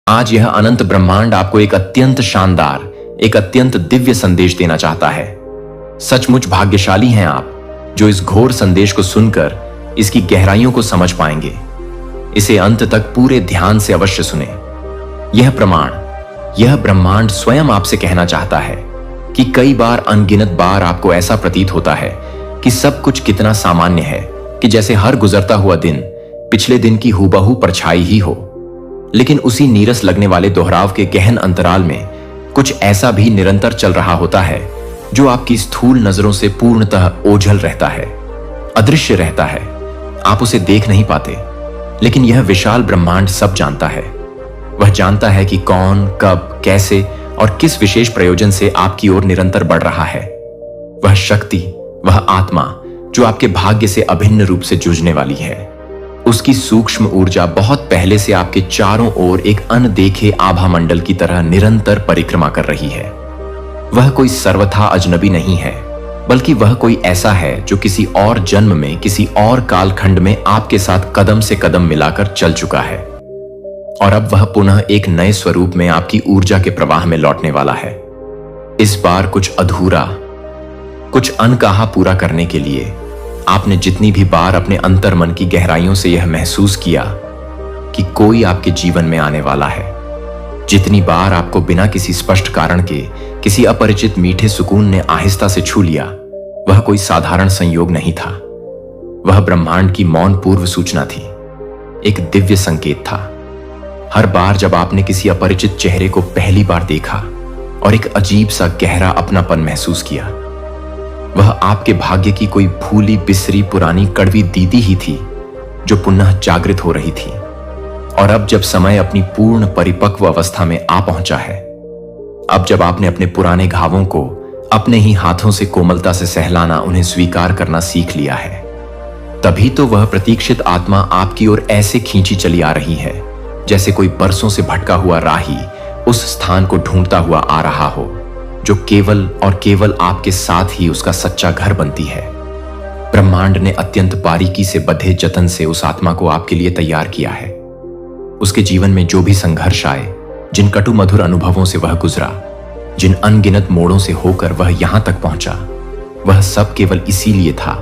आज यह अनंत ब्रह्मांड आपको एक अत्यंत शानदार, एक अत्यंत दिव्य संदेश देना चाहता है। सचमुच भाग्यशाली हैं आप जो इस घोर संदेश को सुनकर इसकी गहराइयों को समझ पाएंगे। इसे अंत तक पूरे ध्यान से अवश्य सुने। यह ब्रह्मांड स्वयं आपसे कहना चाहता है कि कई बार, अनगिनत बार आपको ऐसा प्रतीत होता है कि सब कुछ कितना सामान्य है कि जैसे हर गुजरता हुआ दिन पिछले दिन की हूबहू परछाई ही हो। लेकिन उसी नीरस लगने वाले दोहराव के गहन अंतराल में कुछ ऐसा भी निरंतर चल रहा होता है जो आपकी स्थूल नजरों से पूर्णतः ओझल रहता है, अदृश्य रहता है। आप उसे देख नहीं पाते, लेकिन यह विशाल ब्रह्मांड सब जानता है। वह जानता है कि कौन, कब, कैसे और किस विशेष प्रयोजन से आपकी ओर निरंतर बढ़ रहा है। वह शक्ति, वह आत्मा जो आपके भाग्य से अभिन्न रूप से जूझने वाली है, उसकी सूक्ष्म ऊर्जा बहुत पहले से आपके चारों ओर एक अनदेखे आभा मंडल की तरह निरंतर परिक्रमा कर रही है। वह कोई सर्वथा अजनबी नहीं है, बल्कि वह कोई ऐसा है जो किसी और जन्म में, किसी और कालखंड में आपके साथ कदम से कदम मिलाकर चल चुका है और अब वह पुनः एक नए स्वरूप में आपकी ऊर्जा के प्रवाह में लौटने वाला है। इस बार कुछ अधूरा, कुछ अनकहा पूरा करने के लिए आपने जितनी भी बार अपने अंतर्मन की गहराइयों से यह महसूस किया कि कोई आपके जीवन में आने वाला है, जितनी बार आपको बिना किसी स्पष्ट कारण के किसी अपरिचित मीठे सुकून ने आहिस्ता से छू लिया, वह कोई साधारण संयोग नहीं था। वह ब्रह्मांड की मौन पूर्व सूचना थी, एक दिव्य संकेत था। हर बार जब आपने किसी अपरिचित चेहरे को पहली बार देखा और एक अजीब सा गहरा अपनापन महसूस किया, वह आपके भाग्य की कोई भूली बिसरी पुरानी कड़वी दीदी ही थी जो पुनः जागृत हो रही थी। और अब जब समय अपनी पूर्ण परिपक्व अवस्था में आ पहुंचा है, अब जब आपने अपने पुराने घावों को अपने ही हाथों से कोमलता से सहलाना, उन्हें स्वीकार करना सीख लिया है, तभी तो वह प्रतीक्षित आत्मा आपकी ओर ऐसे खींची चली आ रही है जैसे कोई बरसों से भटका हुआ राही उस स्थान को ढूंढता हुआ आ रहा हो जो केवल और केवल आपके साथ ही उसका सच्चा घर बनती है। ब्रह्मांड ने अत्यंत बारीकी से बधे जतन से उस आत्मा को आपके लिए तैयार किया है। उसके जीवन में जो भी संघर्ष आए, जिन कटु मधुर अनुभवों से वह गुजरा, जिन अनगिनत मोड़ों से होकर वह यहां तक पहुंचा, वह सब केवल इसीलिए था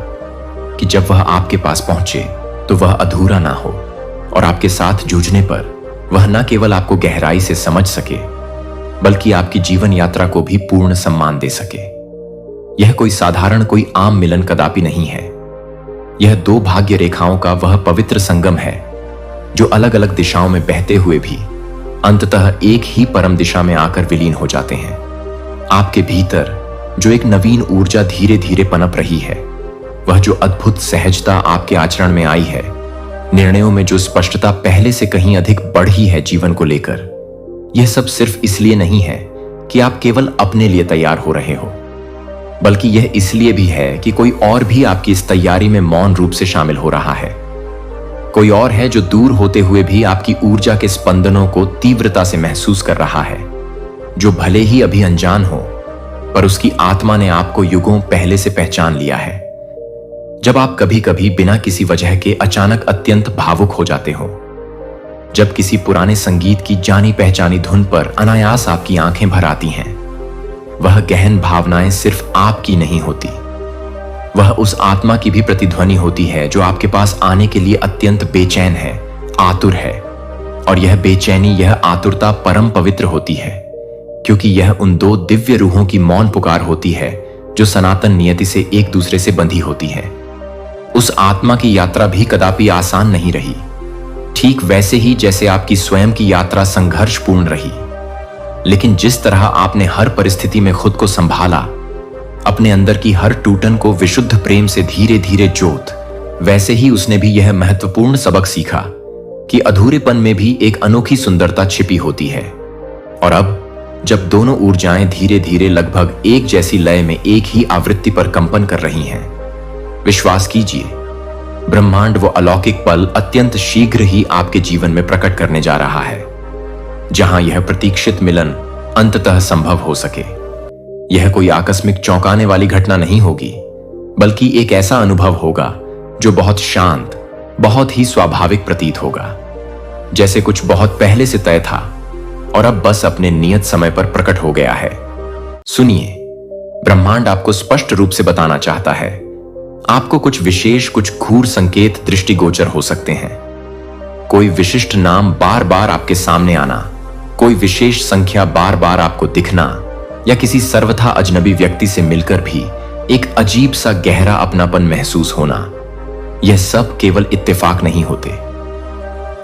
कि जब वह आपके पास पहुंचे तो वह अधूरा ना हो और आपके साथ जूझने पर वह न केवल आपको गहराई से समझ सके, बल्कि आपकी जीवन यात्रा को भी पूर्ण सम्मान दे सके। यह कोई साधारण, कोई आम मिलन कदापि नहीं है। यह दो भाग्य रेखाओं का वह पवित्र संगम है जो अलग अलग दिशाओं में बहते हुए भी अंततः एक ही परम दिशा में आकर विलीन हो जाते हैं। आपके भीतर जो एक नवीन ऊर्जा धीरे धीरे पनप रही है, वह जो अद्भुत सहजता आपके आचरण में आई है, निर्णयों में जो स्पष्टता पहले से कहीं अधिक बढ़ी है जीवन को लेकर, यह सब सिर्फ इसलिए नहीं है कि आप केवल अपने लिए तैयार हो रहे हो, बल्कि यह इसलिए भी है कि कोई और भी आपकी इस तैयारी में मौन रूप से शामिल हो रहा है। कोई और है जो दूर होते हुए भी आपकी ऊर्जा के स्पंदनों को तीव्रता से महसूस कर रहा है, जो भले ही अभी अनजान हो, पर उसकी आत्मा ने आपको युगों पहले से पहचान लिया है। जब आप कभी कभी बिना किसी वजह के अचानक अत्यंत भावुक हो जाते हो, जब किसी पुराने संगीत की जानी पहचानी धुन पर अनायास आपकी आंखें भर आती हैं, वह गहन भावनाएं सिर्फ आपकी नहीं होती, वह उस आत्मा की भी प्रतिध्वनि होती है जो आपके पास आने के लिए अत्यंत बेचैन है, आतुर है। और यह बेचैनी, यह आतुरता परम पवित्र होती है, क्योंकि यह उन दो दिव्य रूहों की मौन पुकार होती है जो सनातन नियति से एक दूसरे से बंधी होती है। उस आत्मा की यात्रा भी कदापि आसान नहीं रही, ठीक वैसे ही जैसे आपकी स्वयं की यात्रा संघर्षपूर्ण रही। लेकिन जिस तरह आपने हर परिस्थिति में खुद को संभाला, अपने अंदर की हर टूटन को विशुद्ध प्रेम से धीरे धीरे जोत, वैसे ही उसने भी यह महत्वपूर्ण सबक सीखा कि अधूरेपन में भी एक अनोखी सुंदरता छिपी होती है। और अब जब दोनों ऊर्जाएं धीरे धीरे लगभग एक जैसी लय में एक ही आवृत्ति पर कंपन कर रही हैं, विश्वास कीजिए, ब्रह्मांड वो अलौकिक पल अत्यंत शीघ्र ही आपके जीवन में प्रकट करने जा रहा है, जहां यह प्रतीक्षित मिलन अंततः संभव हो सके। यह कोई आकस्मिक चौंकाने वाली घटना नहीं होगी, बल्कि एक ऐसा अनुभव होगा जो बहुत शांत, बहुत ही स्वाभाविक प्रतीत होगा, जैसे कुछ बहुत पहले से तय था और अब बस अपने नियत समय पर प्रकट हो गया है। सुनिए, ब्रह्मांड आपको स्पष्ट रूप से बताना चाहता है। आपको कुछ विशेष, कुछ घूर संकेत दृष्टिगोचर हो सकते हैं। कोई विशिष्ट नाम बार बार आपके सामने आना, कोई विशेष संख्या बार बार आपको दिखना, या किसी सर्वथा अजनबी व्यक्ति से मिलकर भी एक अजीब सा गहरा अपनापन महसूस होना। यह सब केवल इत्तेफाक नहीं होते।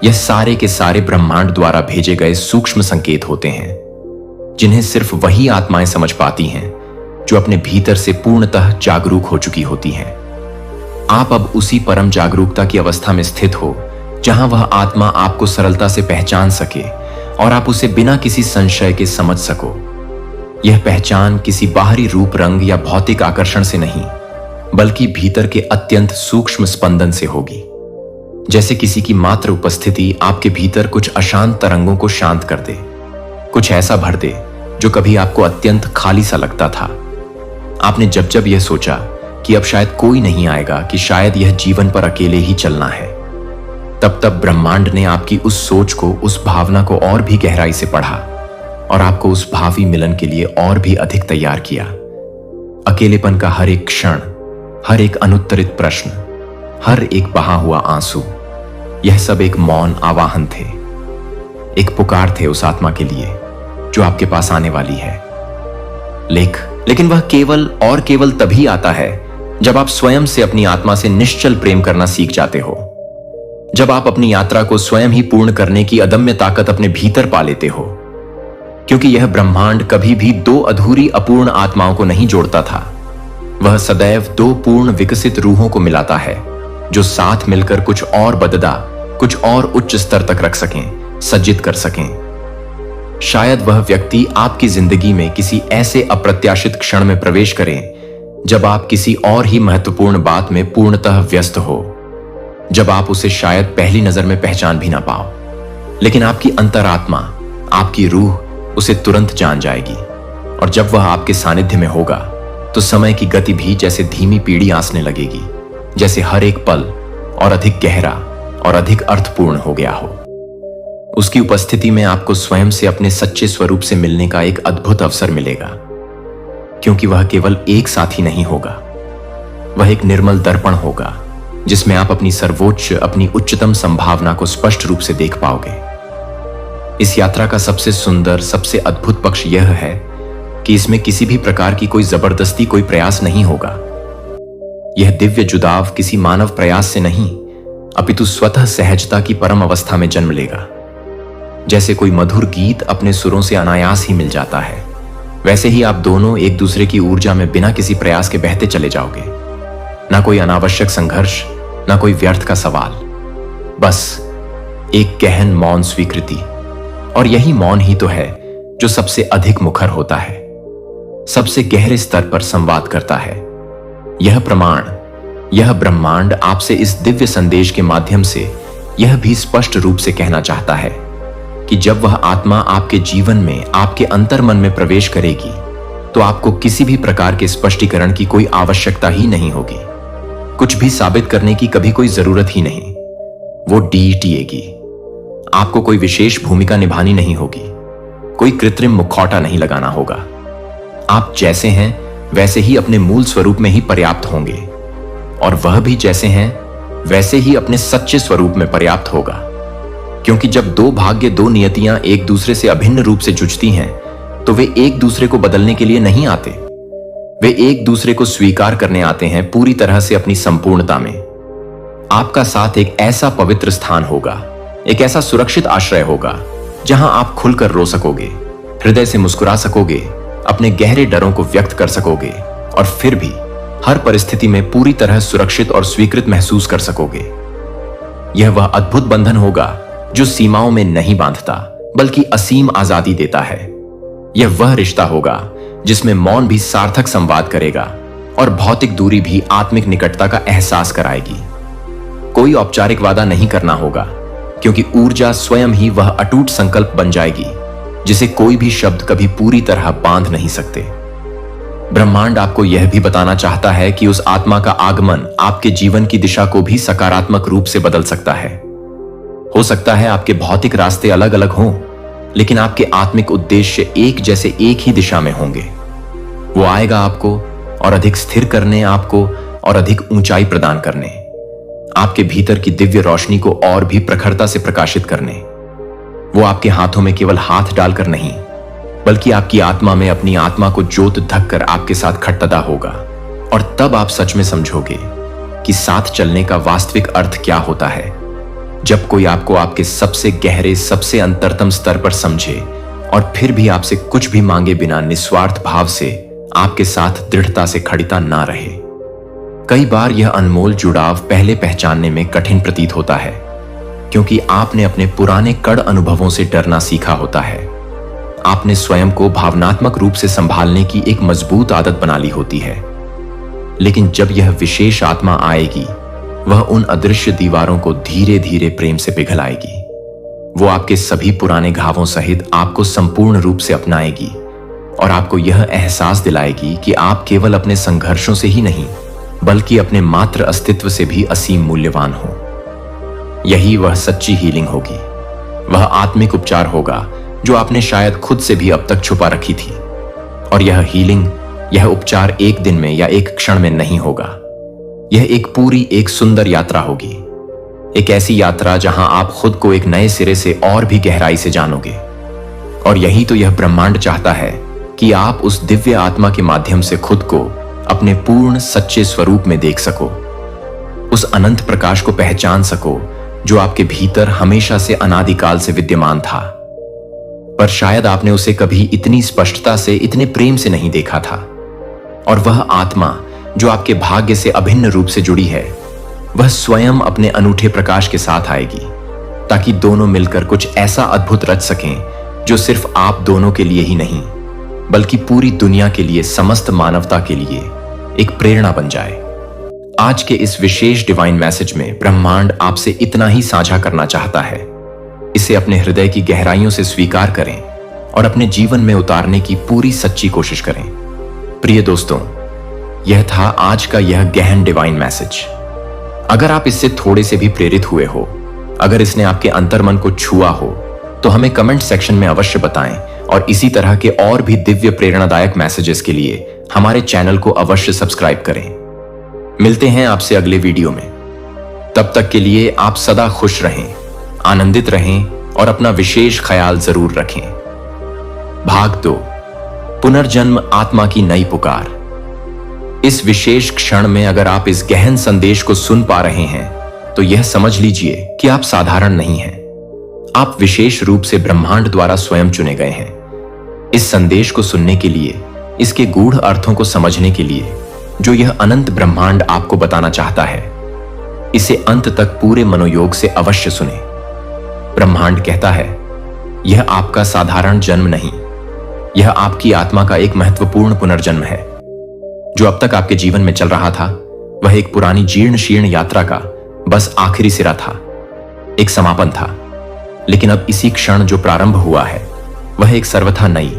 यह सारे के सारे ब्रह्मांड द्वारा भेजे गए सूक्ष्म संकेत होते हैं, जिन्हें सिर्फ वही आत्माएं समझ पाती हैं जो अपने भीतर से पूर्णतः जागरूक हो चुकी होती हैं। आप अब उसी परम जागरूकता की अवस्था में स्थित हो जहां वह आत्मा आपको सरलता से पहचान सके और आप उसे बिना किसी संशय के समझ सको। यह पहचान किसी बाहरी रूप, रंग या भौतिक आकर्षण से नहीं, बल्कि भीतर के अत्यंत सूक्ष्म स्पंदन से होगी। जैसे किसी की मात्र उपस्थिति आपके भीतर कुछ अशांत तरंगों को शांत कर दे, कुछ ऐसा भर दे जो कभी आपको अत्यंत खाली सा लगता था। आपने जब जब यह सोचा कि अब शायद कोई नहीं आएगा, कि शायद यह जीवन पर अकेले ही चलना है, तब तब ब्रह्मांड ने आपकी उस सोच को, उस भावना को और भी गहराई से पढ़ा और आपको उस भावी मिलन के लिए और भी अधिक तैयार किया। अकेलेपन का हर एक क्षण, हर एक अनुत्तरित प्रश्न, हर एक बहा हुआ आंसू, यह सब एक मौन आवाहन थे, एक पुकार थे उस आत्मा के लिए जो आपके पास आने वाली है। लेकिन वह केवल और केवल तभी आता है जब आप स्वयं से अपनी आत्मा से निश्चल प्रेम करना सीख जाते हो, जब आप अपनी यात्रा को स्वयं ही पूर्ण करने की अदम्य ताकत अपने भीतर पा लेते हो। क्योंकि यह ब्रह्मांड कभी भी दो अधूरी अपूर्ण आत्माओं को नहीं जोड़ता था, वह सदैव दो पूर्ण विकसित रूहों को मिलाता है जो साथ मिलकर कुछ और बददा, कुछ और उच्च स्तर तक रख सकें, सज्जित कर सकें। शायद वह व्यक्ति आपकी जिंदगी में किसी ऐसे अप्रत्याशित क्षण में प्रवेश करे जब आप किसी और ही महत्वपूर्ण बात में पूर्णतः व्यस्त हो, जब आप उसे शायद पहली नजर में पहचान भी ना पाओ, लेकिन आपकी अंतरात्मा, आपकी रूह उसे तुरंत जान जाएगी। और जब वह आपके सानिध्य में होगा तो समय की गति भी जैसे धीमी पीढ़ी आंसने लगेगी, जैसे हर एक पल और अधिक गहरा और अधिक अर्थपूर्ण हो गया हो। उसकी उपस्थिति में आपको स्वयं से अपने सच्चे स्वरूप से मिलने का एक अद्भुत अवसर मिलेगा, क्योंकि वह केवल एक साथी नहीं होगा, वह एक निर्मल दर्पण होगा जिसमें आप अपनी सर्वोच्च, अपनी उच्चतम संभावना को स्पष्ट रूप से देख पाओगे। इस यात्रा का सबसे सुंदर, सबसे अद्भुत पक्ष यह है कि इसमें किसी भी प्रकार की कोई जबरदस्ती, कोई प्रयास नहीं होगा। यह दिव्य जुदाव किसी मानव प्रयास से नहीं, अपितु स्वतः सहजता की परम अवस्था में जन्म लेगा। जैसे कोई मधुर गीत अपने सुरों से अनायास ही मिल जाता है, वैसे ही आप दोनों एक दूसरे की ऊर्जा में बिना किसी प्रयास के बहते चले जाओगे। ना कोई अनावश्यक संघर्ष, ना कोई व्यर्थ का सवाल, बस एक गहन मौन स्वीकृति। और यही मौन ही तो है जो सबसे अधिक मुखर होता है, सबसे गहरे स्तर पर संवाद करता है। यह प्रमाण, यह ब्रह्मांड आपसे इस दिव्य संदेश के माध्यम से यह भी स्पष्ट रूप से कहना चाहता है कि जब वह आत्मा आपके जीवन में, आपके अंतर्मन में प्रवेश करेगी तो आपको किसी भी प्रकार के स्पष्टीकरण की कोई आवश्यकता ही नहीं होगी। कुछ भी साबित करने की कभी कोई जरूरत ही नहीं। वो डीटीएगी। आपको कोई विशेष भूमिका निभानी नहीं होगी, कोई कृत्रिम मुखौटा नहीं लगाना होगा। आप जैसे हैं वैसे ही अपने मूल स्वरूप में ही पर्याप्त होंगे, और वह भी जैसे हैं वैसे ही अपने सच्चे स्वरूप में पर्याप्त होगा। क्योंकि जब दो भाग्य, दो नियतियां एक दूसरे से अभिन्न रूप से जुझती हैं तो वे एक दूसरे को बदलने के लिए नहीं आते, वे एक दूसरे को स्वीकार करने आते हैं पूरी तरह से अपनी संपूर्णता में। आपका साथ एक ऐसा पवित्र स्थान होगा, एक ऐसा सुरक्षित आश्रय होगा जहां आप खुलकर रो सकोगे, हृदय से मुस्कुरा सकोगे, अपने गहरे डरों को व्यक्त कर सकोगे और फिर भी हर परिस्थिति में पूरी तरह सुरक्षित और स्वीकृत महसूस कर सकोगे। यह वह अद्भुत बंधन होगा जो सीमाओं में नहीं बांधता बल्कि असीम आजादी देता है। यह वह रिश्ता होगा जिसमें मौन भी सार्थक संवाद करेगा और भौतिक दूरी भी आत्मिक निकटता का एहसास कराएगी। कोई औपचारिक वादा नहीं करना होगा, क्योंकि ऊर्जा स्वयं ही वह अटूट संकल्प बन जाएगी जिसे कोई भी शब्द कभी पूरी तरह बांध नहीं सकते। ब्रह्मांड आपको यह भी बताना चाहता है कि उस आत्मा का आगमन आपके जीवन की दिशा को भी सकारात्मक रूप से बदल सकता है। हो सकता है आपके भौतिक रास्ते अलग अलग हों, लेकिन आपके आत्मिक उद्देश्य एक जैसे एक ही दिशा में होंगे। वो आएगा आपको और अधिक स्थिर करने, आपको और अधिक ऊंचाई प्रदान करने, आपके भीतर की दिव्य रोशनी को और भी प्रखरता से प्रकाशित करने। वो आपके हाथों में केवल हाथ डालकर नहीं, बल्कि आपकी आत्मा में अपनी आत्मा को जोत धक्कर आपके साथ खटतदा होगा। और तब आप सच में समझोगे कि साथ चलने का वास्तविक अर्थ क्या होता है। जब कोई आपको आपके सबसे गहरे, सबसे अंतरतम स्तर पर समझे और फिर भी आपसे कुछ भी मांगे बिना निस्वार्थ भाव से आपके साथ दृढ़ता से खड़ीता ना रहे। कई बार यह अनमोल जुड़ाव पहले पहचानने में कठिन प्रतीत होता है, क्योंकि आपने अपने पुराने कड़ अनुभवों से डरना सीखा होता है। आपने स्वयं को भावनात्मक रूप से संभालने की एक मजबूत आदत बना ली होती है। लेकिन जब यह विशेष आत्मा आएगी, वह उन अदृश्य दीवारों को धीरे धीरे प्रेम से पिघलाएगी। वो आपके सभी पुराने घावों सहित आपको संपूर्ण रूप से अपनाएगी और आपको यह एहसास दिलाएगी कि आप केवल अपने संघर्षों से ही नहीं, बल्कि अपने मात्र अस्तित्व से भी असीम मूल्यवान हो। यही वह सच्ची हीलिंग होगी। वह आत्मिक उपचार होगा जो आपने शायद खुद से भी अब तक छुपा रखी थी। और यह हीलिंग, यह उपचार एक दिन में या एक क्षण में नहीं होगा। यह एक पूरी, एक सुंदर यात्रा होगी। एक ऐसी यात्रा जहां आप खुद को एक नए सिरे से और भी गहराई से जानोगे। और यही तो यह ब्रह्मांड चाहता है कि आप उस दिव्य आत्मा के माध्यम से खुद को अपने पूर्ण सच्चे स्वरूप में देख सको, उस अनंत प्रकाश को पहचान सको जो आपके भीतर हमेशा से अनादिकाल से विद्यमान था। पर शायद आपने उसे कभी इतनी स्पष्टता से, इतने प्रेम से नहीं देखा था। और वह आत्मा जो आपके भाग्य से अभिन्न रूप से जुड़ी है, वह स्वयं अपने अनूठे प्रकाश के साथ आएगी, ताकि दोनों मिलकर कुछ ऐसा अद्भुत रच सकें जो सिर्फ आप दोनों के लिए ही नहीं, बल्कि पूरी दुनिया के लिए, समस्त मानवता के लिए एक प्रेरणा बन जाए। आज के इस विशेष डिवाइन मैसेज में ब्रह्मांड आपसे इतना ही साझा करना चाहता है। इसे अपने हृदय की गहराइयों से स्वीकार करें और अपने जीवन में उतारने की पूरी सच्ची कोशिश करें। प्रिय दोस्तों, यह था आज का यह गहन डिवाइन मैसेज। अगर आप इससे थोड़े से भी प्रेरित हुए हो, अगर इसने आपके अंतर्मन को छुआ हो, तो हमें कमेंट सेक्शन में अवश्य बताएं और इसी तरह के और भी दिव्य प्रेरणादायक मैसेजेस के लिए हमारे चैनल को अवश्य सब्सक्राइब करें। मिलते हैं आपसे अगले वीडियो में। तब तक के लिए आप सदा खुश रहें, आनंदित रहें और अपना विशेष ख्याल जरूर रखें। भाग 2, पुनर्जन्म आत्मा की नई पुकार। इस विशेष क्षण में अगर आप इस गहन संदेश को सुन पा रहे हैं, तो यह समझ लीजिए कि आप साधारण नहीं हैं। आप विशेष रूप से ब्रह्मांड द्वारा स्वयं चुने गए हैं। इस संदेश को सुनने के लिए, इसके गूढ़ अर्थों को समझने के लिए, जो यह अनंत ब्रह्मांड आपको बताना चाहता है, इसे अंत तक पूरे मनोयोग से अवश्य सुने। ब्रह्मांड कहता है, यह आपका साधारण जन्म नहीं, यह आपकी आत्मा का एक महत्वपूर्ण पुनर्जन्म है। जो अब तक आपके जीवन में चल रहा था, वह एक पुरानी जीर्ण शीर्ण यात्रा का बस आखिरी सिरा था, एक समापन था। लेकिन अब इसी क्षण जो प्रारंभ हुआ है, वह एक सर्वथा नई,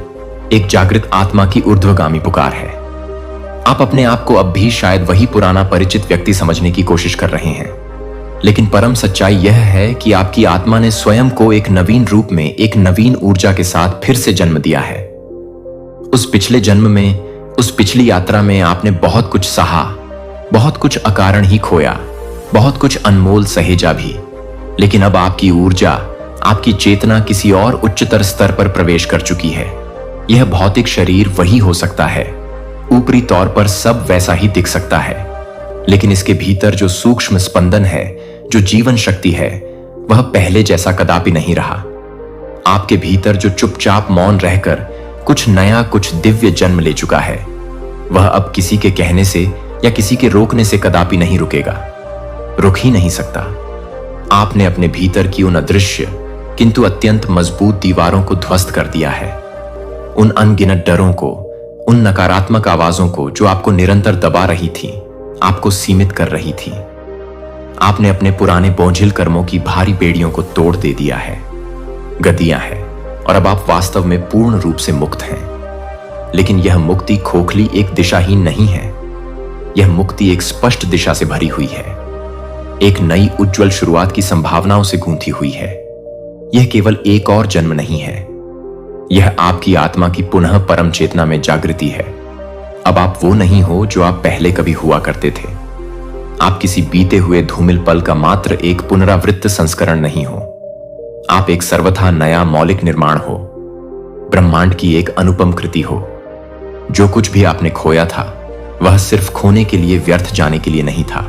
एक जागृत आत्मा की ऊर्ध्वगामी पुकार है। आप अपने आप को अब भी शायद वही पुराना परिचित व्यक्ति समझने की कोशिश कर रहे हैं, लेकिन परम सच्चाई यह है कि आपकी आत्मा ने स्वयं को एक नवीन रूप में, एक नवीन ऊर्जा के साथ फिर से जन्म दिया है। उस पिछले जन्म में, उस पिछली यात्रा में आपने बहुत कुछ सहा, बहुत कुछ अकारण ही खोया, बहुत कुछ अनमोल सहेजा भी। लेकिन अब आपकी ऊर्जा, आपकी चेतना किसी और उच्चतर स्तर पर प्रवेश कर चुकी है। यह भौतिक शरीर वही हो सकता है, ऊपरी तौर पर सब वैसा ही दिख सकता है, लेकिन इसके भीतर जो सूक्ष्म स्पंदन है, जो जीवन शक्ति है, वह पहले जैसा कदापि नहीं रहा। आपके भीतर जो चुपचाप मौन रहकर कुछ नया, कुछ दिव्य जन्म ले चुका है, वह अब किसी के कहने से या किसी के रोकने से कदापि नहीं रुकेगा, रुक ही नहीं सकता। आपने अपने भीतर की उन अदृश्य किंतु अत्यंत मजबूत दीवारों को ध्वस्त कर दिया है। उन अनगिनत डरों को, उन नकारात्मक आवाजों को जो आपको निरंतर दबा रही थी, आपको सीमित कर रही थी। आपने अपने पुराने बोझिल कर्मों की भारी बेड़ियों को तोड़ दे दिया है, गदियां हैं, और अब आप वास्तव में पूर्ण रूप से मुक्त हैं। लेकिन यह मुक्ति खोखली एक दिशाहीन नहीं है, यह मुक्ति एक स्पष्ट दिशा से भरी हुई है, एक नई उज्जवल शुरुआत की संभावनाओं से गूंथी हुई है। यह केवल एक और जन्म नहीं है, यह आपकी आत्मा की पुनः परम चेतना में जागृति है। अब आप वो नहीं हो जो आप पहले कभी हुआ करते थे। आप किसी बीते हुए धूमिल पल का मात्र एक पुनरावृत्त संस्करण नहीं हो। आप एक सर्वथा नया मौलिक निर्माण हो, ब्रह्मांड की एक अनुपम कृति हो। जो कुछ भी आपने खोया था वह सिर्फ खोने के लिए, व्यर्थ जाने के लिए नहीं था।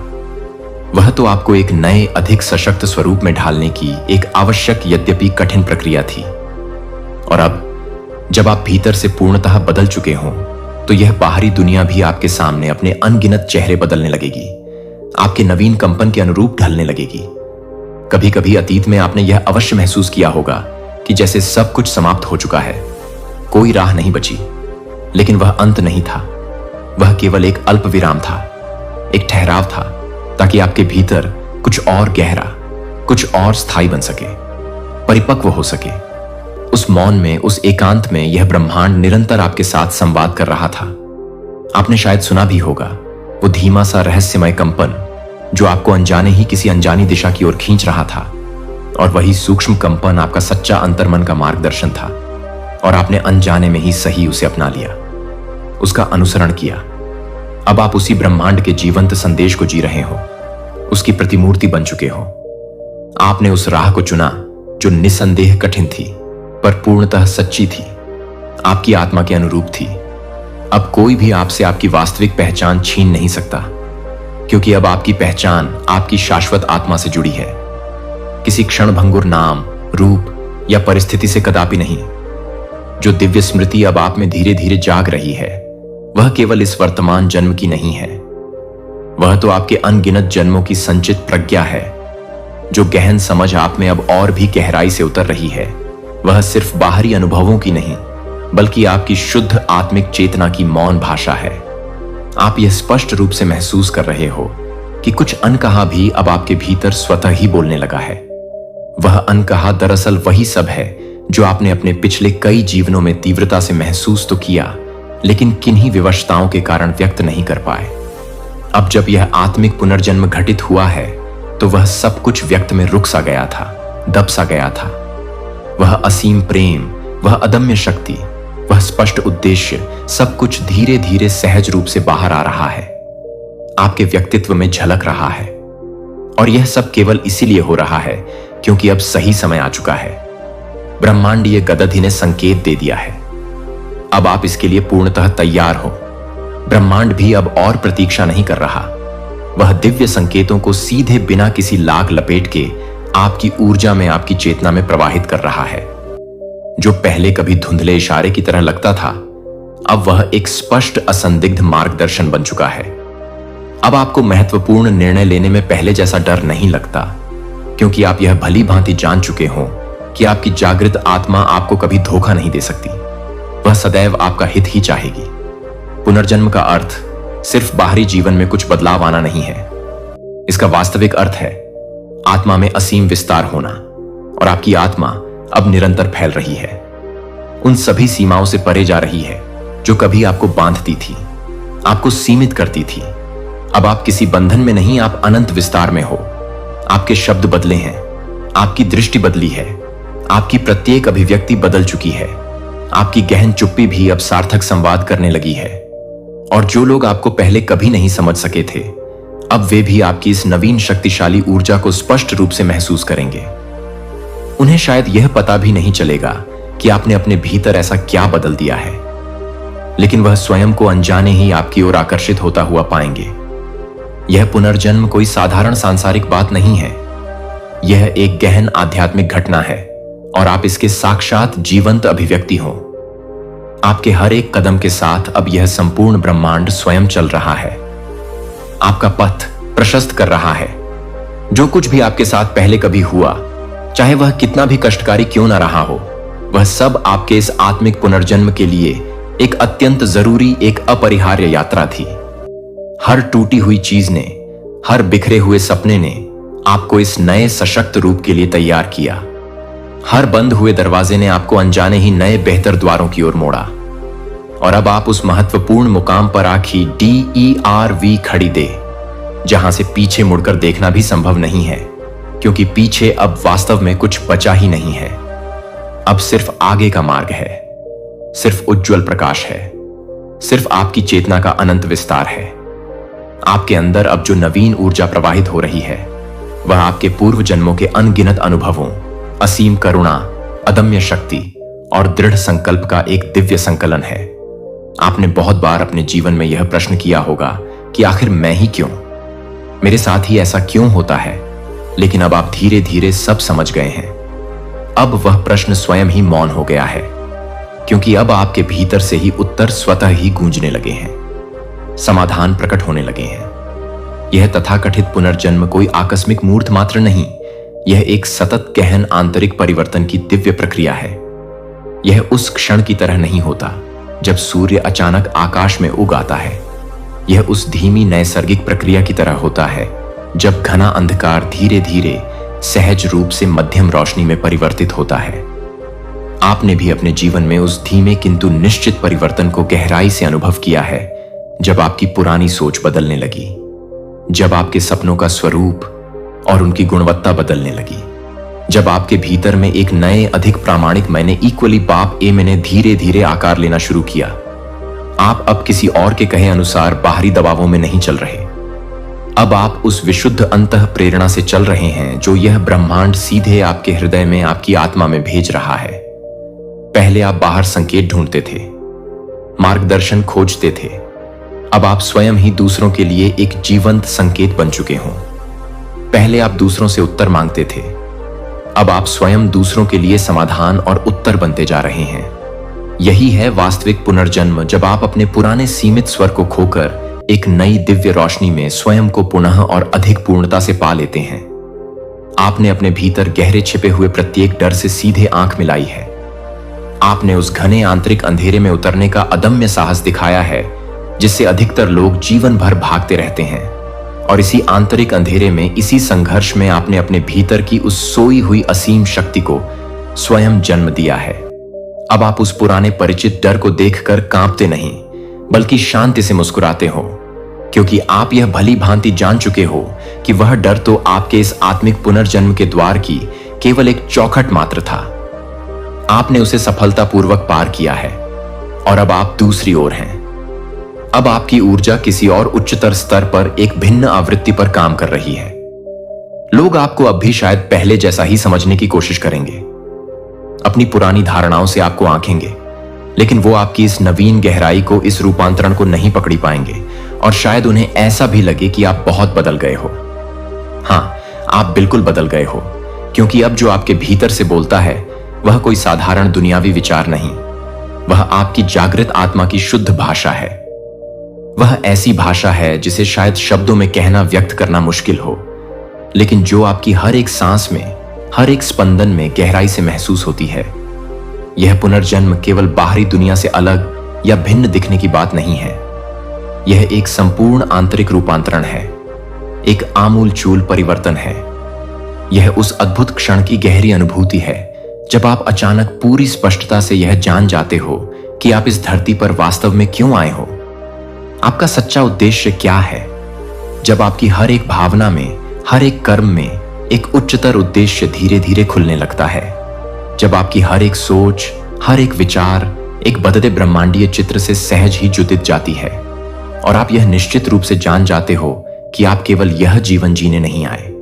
वह तो आपको एक नए अधिक सशक्त स्वरूप में ढालने की एक आवश्यक यद्यपि कठिन प्रक्रिया थी। और अब जब आप भीतर से पूर्णतः बदल चुके हों तो यह बाहरी दुनिया भी आपके सामने अपने अनगिनत चेहरे बदलने लगेगी, आपके नवीन कंपन के अनुरूप ढलने लगेगी। कभी कभी अतीत में आपने यह अवश्य महसूस किया होगा कि जैसे सब कुछ समाप्त हो चुका है, कोई राह नहीं बची। लेकिन वह अंत नहीं था, वह केवल एक अल्प विराम था, एक ठहराव था, ताकि आपके भीतर कुछ और गहरा, कुछ और स्थायी बन सके, परिपक्व हो सके। उस मौन में, उस एकांत में यह ब्रह्मांड निरंतर आपके साथ संवाद कर रहा था। आपने शायद सुना भी होगा वो धीमा सा रहस्यमय कंपन जो आपको अनजाने ही किसी अनजानी दिशा की ओर खींच रहा था। और वही सूक्ष्म कंपन आपका सच्चा अंतर्मन का मार्गदर्शन था, और आपने अनजाने में ही सही उसे अपना लिया, उसका अनुसरण किया। अब आप उसी ब्रह्मांड के जीवंत संदेश को जी रहे हो, उसकी प्रतिमूर्ति बन चुके हो। आपने उस राह को चुना जो निसंदेह कठिन थी पर पूर्णतः सच्ची थी, आपकी आत्मा के अनुरूप थी। अब कोई भी आपसे आपकी वास्तविक पहचान छीन नहीं सकता, क्योंकि अब आपकी पहचान आपकी शाश्वत आत्मा से जुड़ी है, किसी क्षणभंगुर नाम, रूप या परिस्थिति से कदापि नहीं। जो दिव्य स्मृति अब आप में धीरे धीरे जाग रही है वह केवल इस वर्तमान जन्म की नहीं है, वह तो आपके अनगिनत जन्मों की संचित प्रज्ञा है। जो गहन समझ आप में अब और भी गहराई से उतर रही है वह सिर्फ बाहरी अनुभवों की नहीं, बल्कि आपकी शुद्ध आत्मिक चेतना की मौन भाषा है। आप यह स्पष्ट रूप से महसूस कर रहे हो कि कुछ अनकहा भी अब आपके भीतर स्वतः ही बोलने लगा है। वह अनकहा दरअसल वही सब है जो आपने अपने पिछले कई जीवनों में तीव्रता से महसूस तो किया, लेकिन किन्हीं विवशताओं के कारण व्यक्त नहीं कर पाए। अब जब यह आत्मिक पुनर्जन्म घटित हुआ है तो वह सब कुछ व्यक्त में रुक सा गया था, दब सा गया था। वह असीम प्रेम, वह अदम्य शक्ति, वह स्पष्ट उद्देश्य, सब कुछ धीरे धीरे सहज रूप से बाहर आ रहा है, आपके व्यक्तित्व में झलक रहा है। और यह सब केवल इसीलिए हो रहा है क्योंकि अब सही समय आ चुका है। ब्रह्मांडीय गदधि ने संकेत दे दिया है, अब आप इसके लिए पूर्णतः तैयार हो। ब्रह्मांड भी अब और प्रतीक्षा नहीं कर रहा, वह दिव्य संकेतों को सीधे बिना किसी लाग लपेट के आपकी ऊर्जा में, आपकी चेतना में प्रवाहित कर रहा है। जो पहले कभी धुंधले इशारे की तरह लगता था, अब वह एक स्पष्ट असंदिग्ध मार्गदर्शन बन चुका है। अब आपको महत्वपूर्ण निर्णय लेने में पहले जैसा डर नहीं लगता, क्योंकि आप यह भली भांति जान चुके हो कि आपकी जागृत आत्मा आपको कभी धोखा नहीं दे सकती, वह सदैव आपका हित ही चाहेगी। पुनर्जन्म का अर्थ सिर्फ बाहरी जीवन में कुछ बदलाव आना नहीं है, इसका वास्तविक अर्थ है आत्मा में असीम विस्तार होना। और आपकी आत्मा अब निरंतर फैल रही है, उन सभी सीमाओं से परे जा रही है जो कभी आपको बांधती थी, आपको सीमित करती थी। अब आप किसी बंधन में नहीं, आप अनंत विस्तार में हो। आपके शब्द बदले हैं, आपकी दृष्टि बदली है, आपकी प्रत्येक अभिव्यक्ति बदल चुकी है, आपकी गहन चुप्पी भी अब सार्थक संवाद करने लगी है। और जो लोग आपको पहले कभी नहीं समझ सके थे, अब वे भी आपकी इस नवीन शक्तिशाली ऊर्जा को स्पष्ट रूप से महसूस करेंगे। उन्हें शायद यह पता भी नहीं चलेगा कि आपने अपने भीतर ऐसा क्या बदल दिया है, लेकिन वह स्वयं को अनजाने ही आपकी ओर आकर्षित होता हुआ पाएंगे। यह पुनर्जन्म कोई साधारण सांसारिक बात नहीं है, यह एक गहन आध्यात्मिक घटना है और आप इसके साक्षात जीवंत अभिव्यक्ति हो। आपके हर एक कदम के साथ अब यह संपूर्ण ब्रह्मांड स्वयं चल रहा है, आपका पथ प्रशस्त कर रहा है। जो कुछ भी आपके साथ पहले कभी हुआ, चाहे वह कितना भी कष्टकारी क्यों ना रहा हो, वह सब आपके इस आत्मिक पुनर्जन्म के लिए एक अत्यंत जरूरी, एक अपरिहार्य यात्रा थी। हर टूटी हुई चीज ने, हर बिखरे हुए सपने ने आपको इस नए सशक्त रूप के लिए तैयार किया। हर बंद हुए दरवाजे ने आपको अनजाने ही नए बेहतर द्वारों की ओर मोड़ा। और अब आप उस महत्वपूर्ण मुकाम पर आखी DERV खड़ी दे, जहां से पीछे मुड़कर देखना भी संभव नहीं है, क्योंकि पीछे अब वास्तव में कुछ बचा ही नहीं है। अब सिर्फ आगे का मार्ग है। सिर्फ उज्ज्वल प्रकाश है, सिर्फ आपकी चेतना का अनंत विस्तार है। आपके अंदर अब जो नवीन ऊर्जा प्रवाहित हो रही है वह आपके पूर्व जन्मों के अनगिनत अनुभवों, असीम करुणा, अदम्य शक्ति और दृढ़ संकल्प का एक दिव्य संकलन है। आपने बहुत बार अपने जीवन में यह प्रश्न किया होगा कि आखिर मैं ही क्यों, मेरे साथ ही ऐसा क्यों होता है, लेकिन अब आप धीरे धीरे सब समझ गए हैं। अब वह प्रश्न स्वयं ही मौन हो गया है, क्योंकि अब आपके भीतर से ही उत्तर स्वतः ही गूंजने लगे हैं, समाधान प्रकट होने लगे हैं। यह तथाकथित पुनर्जन्म कोई आकस्मिक मूर्त मात्र नहीं, यह एक सतत गहन आंतरिक परिवर्तन की दिव्य प्रक्रिया है। यह उस क्षण की तरह नहीं होता जब सूर्य अचानक आकाश में उग आता है। यह उस धीमी नैसर्गिक प्रक्रिया की तरह होता है जब घना अंधकार धीरे धीरे सहज रूप से मध्यम रोशनी में परिवर्तित होता है। आपने भी अपने जीवन में उस धीमे किंतु निश्चित परिवर्तन को गहराई से अनुभव किया है, जब आपकी पुरानी सोच बदलने लगी, जब आपके सपनों का स्वरूप और उनकी गुणवत्ता बदलने लगी, जब आपके भीतर में एक नए अधिक प्रामाणिक मैंने इक्वली बाप ए मैंने धीरे धीरे आकार लेना शुरू किया। आप अब किसी और के कहे अनुसार बाहरी दबावों में नहीं चल रहे। अब आप उस विशुद्ध अंतः प्रेरणा से चल रहे हैं जो यह ब्रह्मांड सीधे आपके हृदय में आपकी आत्मा में भेज रहा है। पहले आप बाहर संकेत ढूंढते थे, मार्गदर्शन खोजते थे। अब आप स्वयं ही दूसरों के लिए एक जीवंत संकेत बन चुके हों। पहले आप दूसरों से उत्तर मांगते थे, अब आप स्वयं दूसरों के लिए समाधान और उत्तर बनते जा रहे हैं। यही है वास्तविक पुनर्जन्म, जब आप अपने पुराने सीमित स्वर को खोकर एक नई दिव्य रोशनी में स्वयं को पुनः और अधिक पूर्णता से पा लेते हैं। आपने अपने भीतर गहरे छिपे हुए प्रत्येक डर से सीधे आंख मिलाई है। आपने उस घने आंतरिक अंधेरे में उतरने का अदम्य साहस दिखाया है, जिससे अधिकतर लोग जीवन भर भागते रहते हैं। और इसी आंतरिक अंधेरे में, इसी संघर्ष में आपने अपने भीतर की उस सोई हुई असीम शक्ति को स्वयं जन्म दिया है। अब आप उस पुराने परिचित डर को देखकर कांपते नहीं, बल्कि शांति से मुस्कुराते हो, क्योंकि आप यह भली भांति जान चुके हो कि वह डर तो आपके इस आत्मिक पुनर्जन्म के द्वार की केवल एक चौखट मात्र था। आपने उसे सफलतापूर्वक पार किया है और अब आप दूसरी ओर हैं। अब आपकी ऊर्जा किसी और उच्चतर स्तर पर एक भिन्न आवृत्ति पर काम कर रही है। लोग आपको अब भी शायद पहले जैसा ही समझने की कोशिश करेंगे, अपनी पुरानी धारणाओं से आपको आंकेंगे, लेकिन वो आपकी इस नवीन गहराई को, इस रूपांतरण को नहीं पकड़ी पाएंगे और शायद उन्हें ऐसा भी लगे कि आप बहुत बदल गए हो। हाँ, आप बिल्कुल बदल गए हो, क्योंकि अब जो आपके भीतर से बोलता है वह कोई साधारण दुनियावी विचार नहीं, वह आपकी जागृत आत्मा की शुद्ध भाषा है। वह ऐसी भाषा है जिसे शायद शब्दों में कहना, व्यक्त करना मुश्किल हो, लेकिन जो आपकी हर एक सांस में, हर एक स्पंदन में गहराई से महसूस होती है। यह पुनर्जन्म केवल बाहरी दुनिया से अलग या भिन्न दिखने की बात नहीं है। यह एक संपूर्ण आंतरिक रूपांतरण है, एक आमूल-चूल परिवर्तन है। यह उस अद्भुत क्षण की गहरी अनुभूति है जब आप अचानक पूरी स्पष्टता से यह जान जाते हो कि आप इस धरती पर वास्तव में क्यों आए हो, आपका सच्चा उद्देश्य क्या है। जब आपकी हर एक भावना में, हर एक कर्म में एक उच्चतर उद्देश्य धीरे धीरे खुलने लगता है। जब आपकी हर एक सोच, हर एक विचार एक बदले ब्रह्मांडीय चित्र से सहज ही जुदित जाती है और आप यह निश्चित रूप से जान जाते हो कि आप केवल यह जीवन जीने नहीं आए।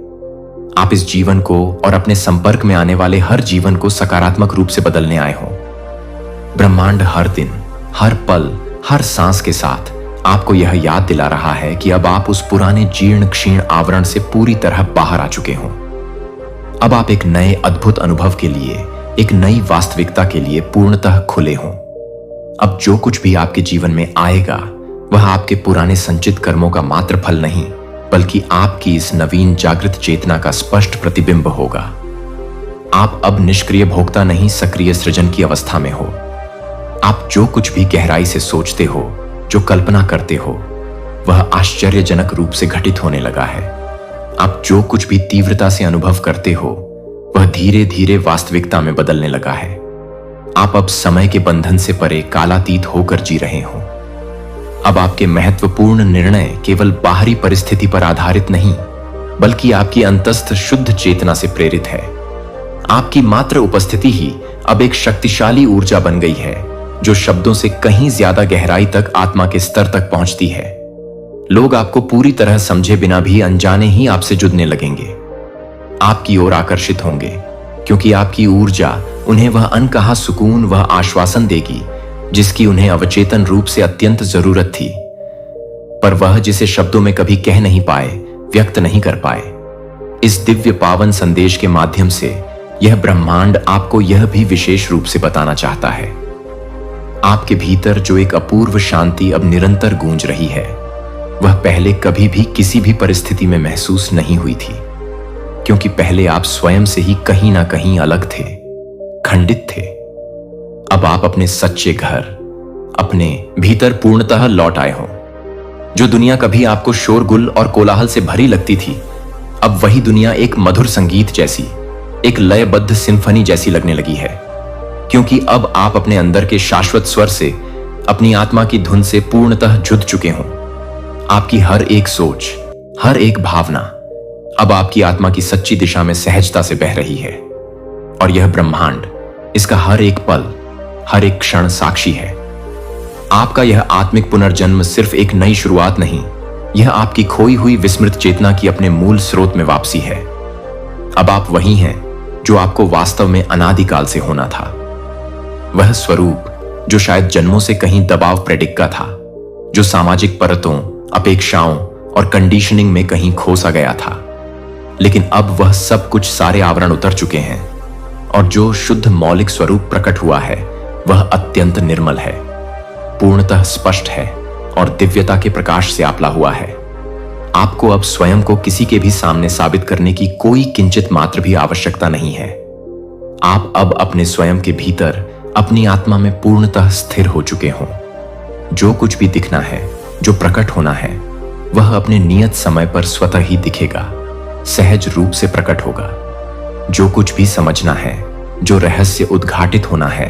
आप इस जीवन को और अपने संपर्क में आने वाले हर जीवन को सकारात्मक रूप से बदलने आए हो। ब्रह्मांड हर दिन, हर पल, हर सांस के साथ आपको यह याद दिला रहा है कि अब आप उस पुराने जीर्ण क्षीण आवरण से पूरी तरह बाहर आ चुके हो। अब आप एक नए अद्भुत अनुभव के लिए, एक नई वास्तविकता के लिए पूर्णतः खुले हो। अब जो कुछ भी आपके जीवन में आएगा वह आपके पुराने संचित कर्मों का मात्र फल नहीं, बल्कि आपकी इस नवीन जागृत चेतना का स्पष्ट प्रतिबिंब होगा। आप अब निष्क्रिय भोक्ता नहीं, सक्रिय सृजन की अवस्था में हो। आप जो कुछ भी गहराई से सोचते हो, जो कल्पना करते हो, वह आश्चर्यजनक रूप से घटित होने लगा है। आप जो कुछ भी तीव्रता से अनुभव करते हो वह धीरे धीरे वास्तविकता में बदलने लगा है। आप अब समय के बंधन से परे कालातीत होकर जी रहे हो। अब आपके महत्वपूर्ण निर्णय केवल बाहरी परिस्थिति पर आधारित नहीं, बल्कि आपकी अंतस्थ शुद्ध चेतना से प्रेरित है। आपकी मात्र उपस्थिति ही अब एक शक्तिशाली ऊर्जा बन गई है जो शब्दों से कहीं ज्यादा गहराई तक आत्मा के स्तर तक पहुंचती है। लोग आपको पूरी तरह समझे बिना भी अनजाने ही आपसे जुड़ने लगेंगे, आपकी ओर आकर्षित होंगे, क्योंकि आपकी ऊर्जा उन्हें वह अनकहा सुकून, वह आश्वासन देगी जिसकी उन्हें अवचेतन रूप से अत्यंत जरूरत थी, पर वह जिसे शब्दों में कभी कह नहीं पाए, व्यक्त नहीं कर पाए। इस दिव्य पावन संदेश के माध्यम से यह ब्रह्मांड आपको यह भी विशेष रूप से बताना चाहता है, आपके भीतर जो एक अपूर्व शांति अब निरंतर गूंज रही है, वह पहले कभी भी किसी भी परिस्थिति में महसूस नहीं हुई थी, क्योंकि पहले आप स्वयं से ही कहीं ना कहीं अलग थे, खंडित थे। अब आप अपने सच्चे घर, अपने भीतर पूर्णतः लौट आए हो। जो दुनिया कभी आपको शोरगुल और कोलाहल से भरी लगती थी, अब वही दुनिया एक मधुर संगीत जैसी, एक लयबद्ध सिम्फनी जैसी लगने लगी है, क्योंकि अब आप अपने अंदर के शाश्वत स्वर से, अपनी आत्मा की धुन से पूर्णतः जुड़ चुके हो। आपकी हर एक सोच, हर एक भावना अब आपकी आत्मा की सच्ची दिशा में सहजता से बह रही है, और यह ब्रह्मांड, इसका हर एक पल, हर एक क्षण साक्षी है। आपका यह आत्मिक पुनर्जन्म सिर्फ एक नई शुरुआत नहीं, यह आपकी खोई हुई विस्मृत चेतना की अपने मूल स्रोत में वापसी है। अब आप वही हैं जो आपको वास्तव में अनादिकाल से होना था, वह स्वरूप जो शायद जन्मों से कहीं दबाव प्रेडिक्का था, जो सामाजिक परतों, अपेक्षाओं और कंडीशनिंग में कहीं खोसा गया था, लेकिन अब वह सब कुछ, सारे आवरण उतर चुके हैं, और जो शुद्ध मौलिक स्वरूप प्रकट हुआ है वह अत्यंत निर्मल है, पूर्णतः स्पष्ट है और दिव्यता के प्रकाश से आपला हुआ है। आपको अब स्वयं को किसी के भी सामने साबित करने की कोई किंचित मात्र भी आवश्यकता नहीं है। आप अब अपने स्वयं के भीतर अपनी आत्मा में पूर्णतः स्थिर हो चुके हो। जो कुछ भी दिखना है, जो प्रकट होना है, वह अपने नियत समय पर स्वतः ही दिखेगा, सहज रूप से प्रकट होगा। जो कुछ भी समझना है, जो रहस्य उद्घाटित होना है,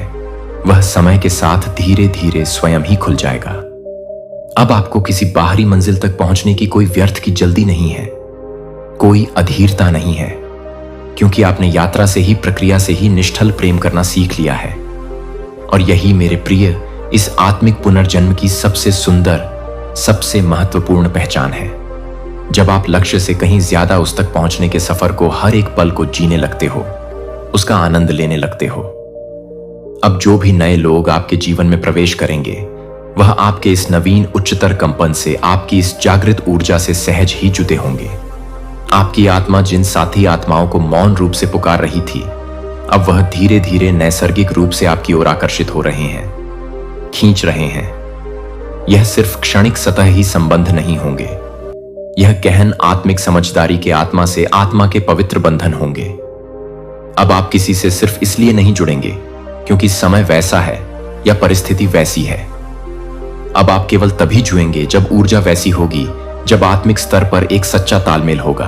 वह समय के साथ धीरे धीरे स्वयं ही खुल जाएगा। अब आपको किसी बाहरी मंजिल तक पहुंचने की कोई व्यर्थ की जल्दी नहीं है, कोई अधीरता नहीं है, क्योंकि आपने यात्रा से ही, प्रक्रिया से ही निष्ठल प्रेम करना सीख लिया है। और यही मेरे प्रिय, इस आत्मिक पुनर्जन्म की सबसे सुंदर, सबसे महत्वपूर्ण पहचान है। जब आप लक्ष्य से कहीं ज्यादा उस तक पहुंचने के सफर को, हर एक पल को जीने लगते हो, उसका आनंद लेने लगते हो। अब जो भी नए लोग आपके जीवन में प्रवेश करेंगे, वह आपके इस नवीन उच्चतर कंपन से, आपकी इस जागृत ऊर्जा से सहज ही जुटे होंगे। आपकी आत्मा जिन साथी आत्माओं को मौन रूप से पुकार रही थी, अब वह धीरे धीरे नैसर्गिक रूप से आपकी ओर आकर्षित हो रहे हैं, खींच रहे हैं। यह सिर्फ क्षणिक सतह ही संबंध नहीं होंगे, यह गहन आत्मिक समझदारी के आत्मा से आत्मा के पवित्र बंधन होंगे। अब आप किसी से सिर्फ इसलिए नहीं जुड़ेंगे क्योंकि समय वैसा है या परिस्थिति वैसी है। अब आप केवल तभी जुएंगे जब ऊर्जा वैसी होगी, जब आत्मिक स्तर पर एक सच्चा तालमेल होगा।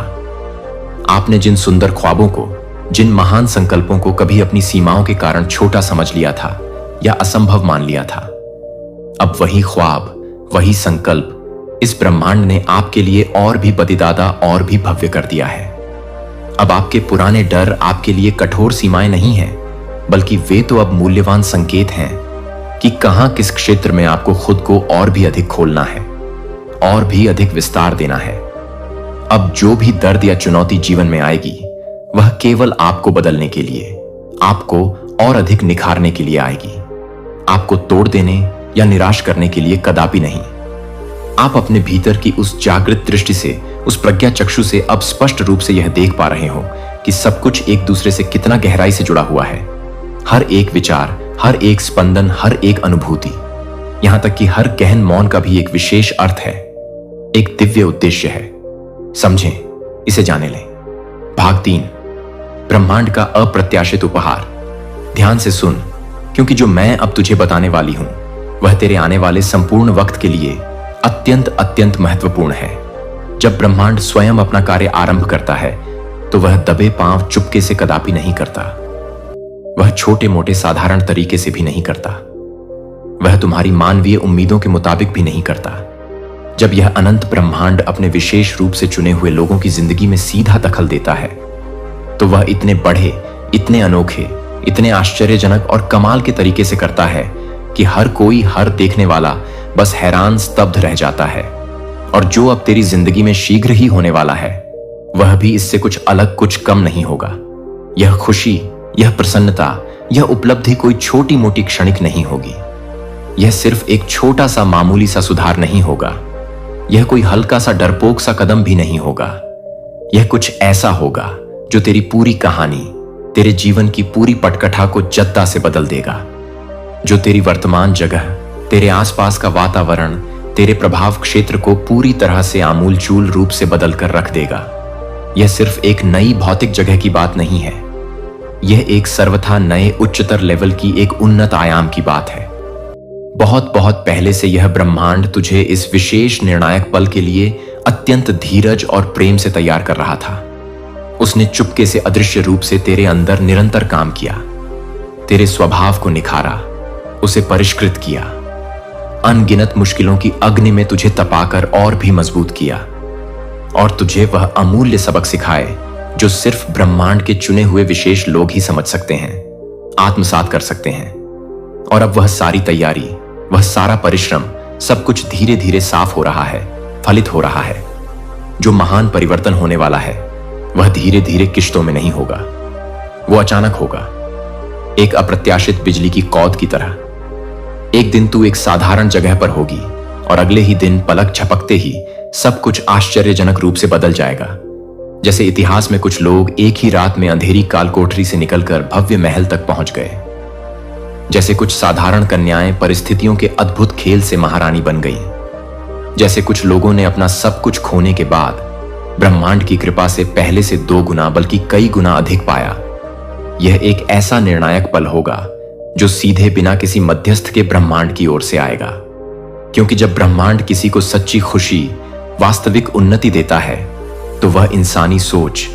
आपने जिन सुंदर ख्वाबों को, जिन महान संकल्पों को कभी अपनी सीमाओं के कारण छोटा समझ लिया था या असंभव मान लिया था, अब वही ख्वाब, वही संकल्प इस ब्रह्मांड ने आपके लिए और भी बदिदादा और भी भव्य कर दिया है। अब आपके पुराने डर आपके लिए कठोर सीमाएं नहीं हैं, बल्कि वे तो अब मूल्यवान संकेत हैं कि कहां, किस क्षेत्र में आपको खुद को और भी अधिक खोलना है, और भी अधिक विस्तार देना है। अब जो भी दर्द या चुनौती जीवन में आएगी, वह केवल आपको बदलने के लिए, आपको और अधिक निखारने के लिए आएगी, आपको तोड़ देने या निराश करने के लिए कदापि नहीं। आप अपने भीतर की उस जागृत दृष्टि से, उस प्रज्ञा चक्षु से अब स्पष्ट रूप से यह देख पा रहे हो कि सब कुछ एक दूसरे से कितना गहराई से जुड़ा हुआ है। हर एक विचार, हर एक स्पंदन, हर एक अनुभूति, यहां तक कि हर गहन मौन का भी एक विशेष अर्थ है, एक दिव्य उद्देश्य है। समझें, इसे जाने लें। भाग 3, ब्रह्मांड का अप्रत्याशित उपहार। ध्यान से सुन, क्योंकि जो मैं अब तुझे बताने वाली हूं, वह तेरे आने वाले संपूर्ण वक्त के लिए अत्यंत अत्यंत महत्वपूर्ण है। जब ब्रह्मांड स्वयं अपना कार्य आरंभ करता है, तो वह दबे पांव चुपके से कदापि नहीं करता। वह छोटे मोटे साधारण तरीके से भी नहीं करता। वह तुम्हारी मानवीय उम्मीदों के मुताबिक भी नहीं करता। जब यह अनंत ब्रह्मांड अपने विशेष रूप से चुने हुए लोगों की जिंदगी में सीधा दखल देता है, तो वह इतने बढ़े, इतने अनोखे, इतने आश्चर्यजनक और कमाल के तरीके से करता है कि हर कोई, हर देखने वाला बस हैरान स्तब्ध रह जाता है। और जो अब तेरी जिंदगी में शीघ्र ही होने वाला है वह भी इससे कुछ अलग, कुछ कम नहीं होगा। यह खुशी, यह प्रसन्नता, यह उपलब्धि कोई छोटी मोटी क्षणिक नहीं होगी। यह सिर्फ एक छोटा सा मामूली सा सुधार नहीं होगा। यह कोई हल्का सा डरपोक सा कदम भी नहीं होगा। यह कुछ ऐसा होगा जो तेरी पूरी कहानी, तेरे जीवन की पूरी पटकथा को जद्दा से बदल देगा, जो तेरी वर्तमान जगह, तेरे आसपास का वातावरण, तेरे प्रभाव क्षेत्र को पूरी तरह से आमूलचूल रूप से बदल कर रख देगा। यह सिर्फ एक नई भौतिक जगह की बात नहीं है, यह एक सर्वथा नए उच्चतर लेवल की एक उन्नत आयाम की बात है। बहुत बहुत पहले से यह ब्रह्मांड तुझे इस विशेष निर्णायक पल के लिए अत्यंत धीरज और प्रेम से तैयार कर रहा था। उसने चुपके से अदृश्य रूप से तेरे अंदर निरंतर काम किया, तेरे स्वभाव को निखारा, उसे परिष्कृत किया, अनगिनत मुश्किलों की अग्नि में तुझे तपाकर और भी मजबूत किया और तुझे वह अमूल्य सबक सिखाए जो सिर्फ ब्रह्मांड के चुने हुए विशेष लोग ही समझ सकते हैं, आत्मसात कर सकते हैं। और अब वह सारी तैयारी, वह सारा परिश्रम, सब कुछ धीरे धीरे साफ हो रहा है, फलित हो रहा है। जो महान परिवर्तन होने वाला है वह धीरे धीरे किश्तों में नहीं होगा, वो अचानक होगा, एक अप्रत्याशित बिजली की कौद की तरह। एक दिन तू एक साधारण जगह पर होगी और अगले ही दिन पलक झपकते ही सब कुछ आश्चर्यजनक रूप से बदल जाएगा। जैसे इतिहास में कुछ लोग एक ही रात में अंधेरी कालकोठरी से निकलकर भव्य महल तक पहुंच गए, जैसे कुछ साधारण कन्याएं परिस्थितियों के अद्भुत खेल से महारानी बन गईं, जैसे कुछ लोगों ने अपना सब कुछ खोने के बाद ब्रह्मांड की कृपा से पहले से 2 गुना बल्कि कई गुना अधिक पाया। यह एक ऐसा निर्णायक पल होगा जो सीधे बिना किसी मध्यस्थ के ब्रह्मांड की ओर से आएगा, क्योंकि जब ब्रह्मांड किसी को सच्ची खुशी, वास्तविक उन्नति देता है तो वह इंसानी सोच,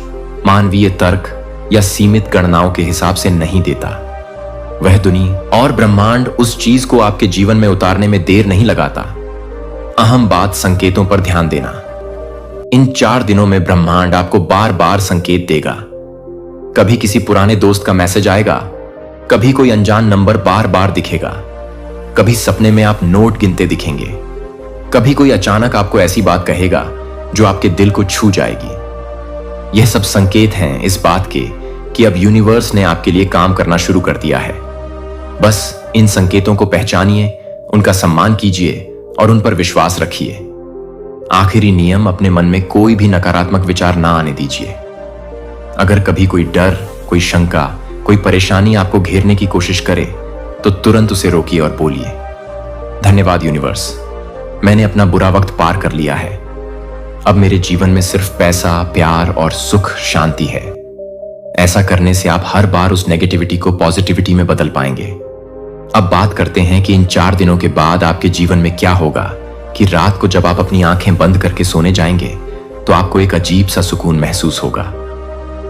मानवीय तर्क या सीमित गणनाओं के हिसाब से नहीं देता। वह दुनिया और ब्रह्मांड उस चीज को आपके जीवन में उतारने में देर नहीं लगाता। अहम बात, संकेतों पर ध्यान देना। इन 4 दिनों में ब्रह्मांड आपको बार बार संकेत देगा। कभी किसी पुराने दोस्त का मैसेज आएगा, कभी कोई अनजान नंबर बार बार दिखेगा, कभी सपने में आप नोट गिनते दिखेंगे, कभी कोई अचानक आपको ऐसी बात कहेगा जो आपके दिल को छू जाएगी। यह सब संकेत हैं इस बात के कि अब यूनिवर्स ने आपके लिए काम करना शुरू कर दिया है। बस इन संकेतों को पहचानिए, उनका सम्मान कीजिए और उन पर विश्वास रखिए। आखिरी नियम, अपने मन में कोई भी नकारात्मक विचार ना आने दीजिए। अगर कभी कोई डर, कोई शंका, कोई परेशानी आपको घेरने की कोशिश करे तो तुरंत उसे रोकिए और बोलिए, धन्यवाद यूनिवर्स, मैंने अपना बुरा वक्त पार कर लिया है। अब मेरे जीवन में सिर्फ पैसा, प्यार और सुख शांति है। ऐसा करने से आप हर बार उस नेगेटिविटी को पॉजिटिविटी में बदल पाएंगे। अब बात करते हैं कि इन 4 दिनों के बाद आपके जीवन में क्या होगा कि रात को जब आप अपनी आंखें बंद करके सोने जाएंगे तो आपको एक अजीब सा सुकून महसूस होगा।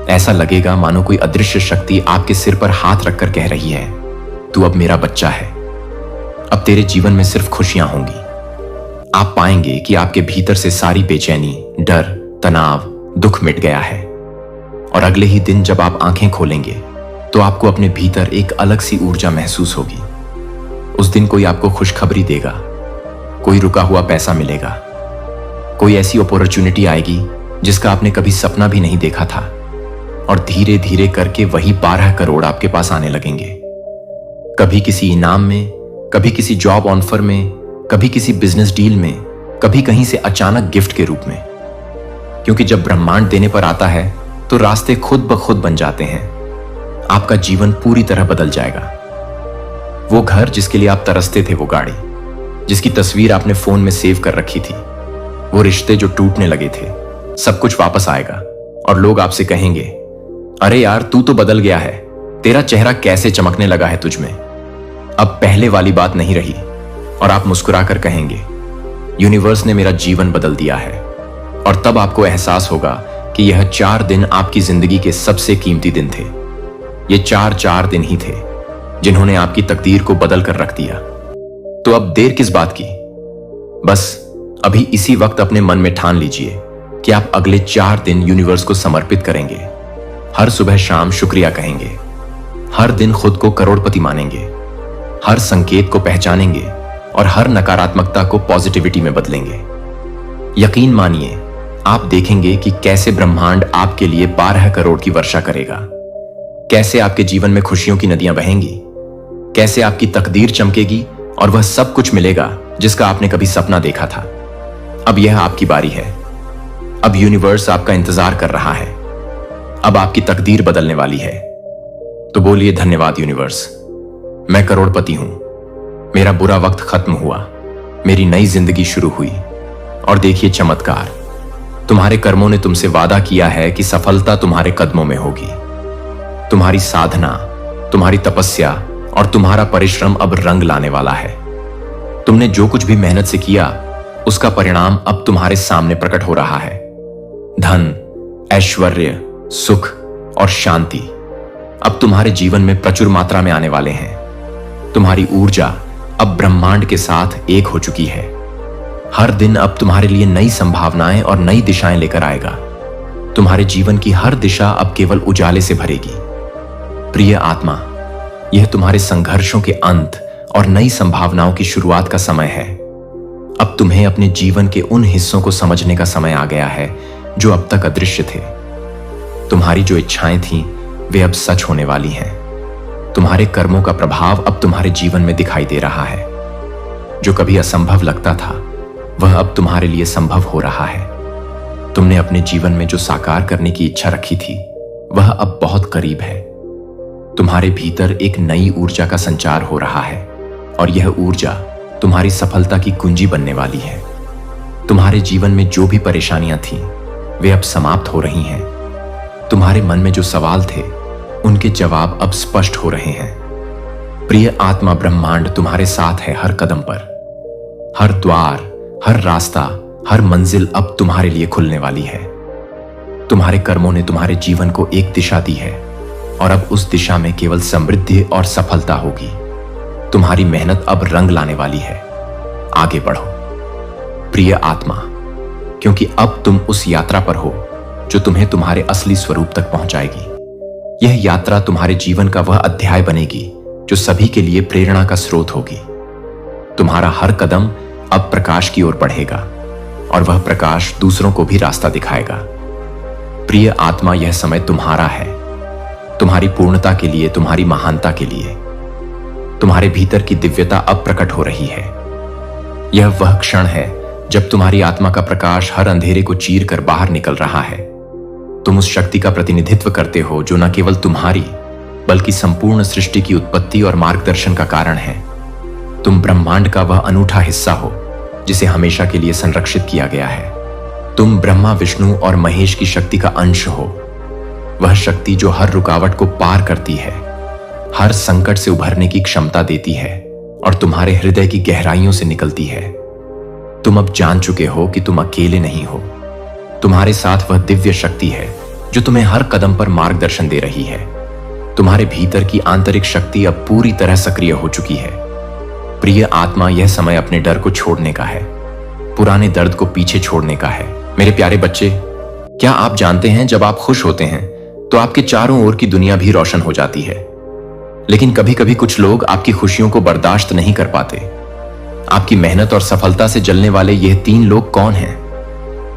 ऐसा लगेगा मानो कोई अदृश्य शक्ति आपके सिर पर हाथ रखकर कह रही है, तू अब मेरा बच्चा है। अब तेरे जीवन में सिर्फ खुशियां होंगी। आप पाएंगे कि आपके भीतर से सारी बेचैनी, डर, तनाव, दुख मिट गया है। और अगले ही दिन जब आप आंखें खोलेंगे तो आपको अपने भीतर एक अलग सी ऊर्जा महसूस होगी। उस दिन कोई आपको खुशखबरी देगा, कोई रुका हुआ पैसा मिलेगा, कोई ऐसी अपॉर्चुनिटी आएगी जिसका आपने कभी सपना भी नहीं देखा था। और धीरे धीरे करके वही 12 करोड़ आपके पास आने लगेंगे। कभी किसी इनाम में, कभी किसी जॉब ऑफर में, कभी किसी बिजनेस डील में, कभी कहीं से अचानक गिफ्ट के रूप में। क्योंकि जब ब्रह्मांड देने पर आता है तो रास्ते खुद ब खुद बन जाते हैं। आपका जीवन पूरी तरह बदल जाएगा। वो घर जिसके लिए आप तरसते थे, वो गाड़ी जिसकी तस्वीर आपने फोन में सेव कर रखी थी, वो रिश्ते जो टूटने लगे थे, सब कुछ वापस आएगा। और लोग आपसे कहेंगे, अरे यार तू तो बदल गया है, तेरा चेहरा कैसे चमकने लगा है तुझ में। अब पहले वाली बात नहीं रही। और आप मुस्कुराकर कहेंगे, यूनिवर्स ने मेरा जीवन बदल दिया है। और तब आपको एहसास होगा कि यह 4 दिन आपकी जिंदगी के सबसे कीमती दिन थे। ये 4 दिन ही थे जिन्होंने आपकी तकदीर को बदल कर रख दिया। तो अब देर किस बात की? बस अभी इसी वक्त अपने मन में ठान लीजिए कि आप अगले 4 दिन यूनिवर्स को समर्पित करेंगे। हर सुबह शाम शुक्रिया कहेंगे, हर दिन खुद को करोड़पति मानेंगे, हर संकेत को पहचानेंगे और हर नकारात्मकता को पॉजिटिविटी में बदलेंगे। यकीन मानिए, आप देखेंगे कि कैसे ब्रह्मांड आपके लिए 12 करोड़ की वर्षा करेगा, कैसे आपके जीवन में खुशियों की नदियां बहेंगी, कैसे आपकी तकदीर चमकेगी और वह सब कुछ मिलेगा जिसका आपने कभी सपना देखा था। अब यह आपकी बारी है। अब यूनिवर्स आपका इंतजार कर रहा है। अब आपकी तकदीर बदलने वाली है। तो बोलिए, धन्यवाद यूनिवर्स, मैं करोड़पति हूं। मेरा बुरा वक्त खत्म हुआ, मेरी नई जिंदगी शुरू हुई। और देखिए चमत्कार, तुम्हारे कर्मों ने तुमसे वादा किया है कि सफलता तुम्हारे कदमों में होगी। तुम्हारी साधना, तुम्हारी तपस्या और तुम्हारा परिश्रम अब रंग लाने वाला है। तुमने जो कुछ भी मेहनत से किया, उसका परिणाम अब तुम्हारे सामने प्रकट हो रहा है। धन, ऐश्वर्य, सुख और शांति अब तुम्हारे जीवन में प्रचुर मात्रा में आने वाले हैं। तुम्हारी ऊर्जा अब ब्रह्मांड के साथ एक हो चुकी है। हर दिन अब तुम्हारे लिए नई संभावनाएं और नई दिशाएं लेकर आएगा। तुम्हारे जीवन की हर दिशा अब केवल उजाले से भरेगी। प्रिय आत्मा, यह तुम्हारे संघर्षों के अंत और नई संभावनाओं की शुरुआत का समय है। अब तुम्हें अपने जीवन के उन हिस्सों को समझने का समय आ गया है जो अब तक अदृश्य थे। तुम्हारी जो इच्छाएं थीं, वे अब सच होने वाली हैं। तुम्हारे कर्मों का प्रभाव अब तुम्हारे जीवन में दिखाई दे रहा है। जो कभी असंभव लगता था, वह अब तुम्हारे लिए संभव हो रहा है। तुमने अपने जीवन में जो साकार करने की इच्छा रखी थी, वह अब बहुत करीब है। तुम्हारे भीतर एक नई ऊर्जा का संचार हो रहा है और यह ऊर्जा तुम्हारी सफलता की कुंजी बनने वाली है। तुम्हारे जीवन में जो भी परेशानियां थीं, वे अब समाप्त हो रही हैं। तुम्हारे मन में जो सवाल थे, उनके जवाब अब स्पष्ट हो रहे हैं। प्रिय आत्मा, ब्रह्मांड तुम्हारे साथ है हर कदम पर। हर द्वार, हर रास्ता, हर मंजिल अब तुम्हारे लिए खुलने वाली है। तुम्हारे कर्मों ने तुम्हारे जीवन को एक दिशा दी है और अब उस दिशा में केवल समृद्धि और सफलता होगी। तुम्हारी मेहनत अब रंग लाने वाली है। आगे बढ़ो प्रिय आत्मा, क्योंकि अब तुम उस यात्रा पर हो जो तुम्हें तुम्हारे असली स्वरूप तक पहुंचाएगी। यह यात्रा तुम्हारे जीवन का वह अध्याय बनेगी जो सभी के लिए प्रेरणा का स्रोत होगी। तुम्हारा हर कदम अब प्रकाश की ओर बढ़ेगा और वह प्रकाश दूसरों को भी रास्ता दिखाएगा। प्रिय आत्मा, यह समय तुम्हारा है। तुम्हारी पूर्णता के लिए, तुम्हारी महानता के लिए। तुम्हारे भीतर की दिव्यता अब प्रकट हो रही है। यह वह क्षण है जब तुम्हारी आत्मा का प्रकाश हर अंधेरे को चीर कर बाहर निकल रहा है। तुम उस शक्ति का प्रतिनिधित्व करते हो जो न केवल तुम्हारी, बल्कि संपूर्ण सृष्टि की उत्पत्ति और मार्गदर्शन का कारण है। तुम ब्रह्मांड का वह अनूठा हिस्सा हो जिसे हमेशा के लिए संरक्षित किया गया है। तुम ब्रह्मा, विष्णु और महेश की शक्ति का अंश हो। वह शक्ति जो हर रुकावट को पार करती है, हर संकट से उभरने की क्षमता देती है और तुम्हारे हृदय की गहराइयों से निकलती है। तुम अब जान चुके हो कि तुम अकेले नहीं हो। तुम्हारे साथ वह दिव्य शक्ति है जो तुम्हें हर कदम पर मार्गदर्शन दे रही है। तुम्हारे भीतर की आंतरिक शक्ति अब पूरी तरह सक्रिय हो चुकी है। प्रिय आत्मा, यह समय अपने डर को छोड़ने का है, पुराने दर्द को पीछे छोड़ने का है। मेरे प्यारे बच्चे, क्या आप जानते हैं, जब आप खुश होते हैं तो आपके चारों ओर की दुनिया भी रोशन हो जाती है। लेकिन कभी कभी कुछ लोग आपकी खुशियों को बर्दाश्त नहीं कर पाते। आपकी मेहनत और सफलता से जलने वाले यह 3 लोग कौन हैं?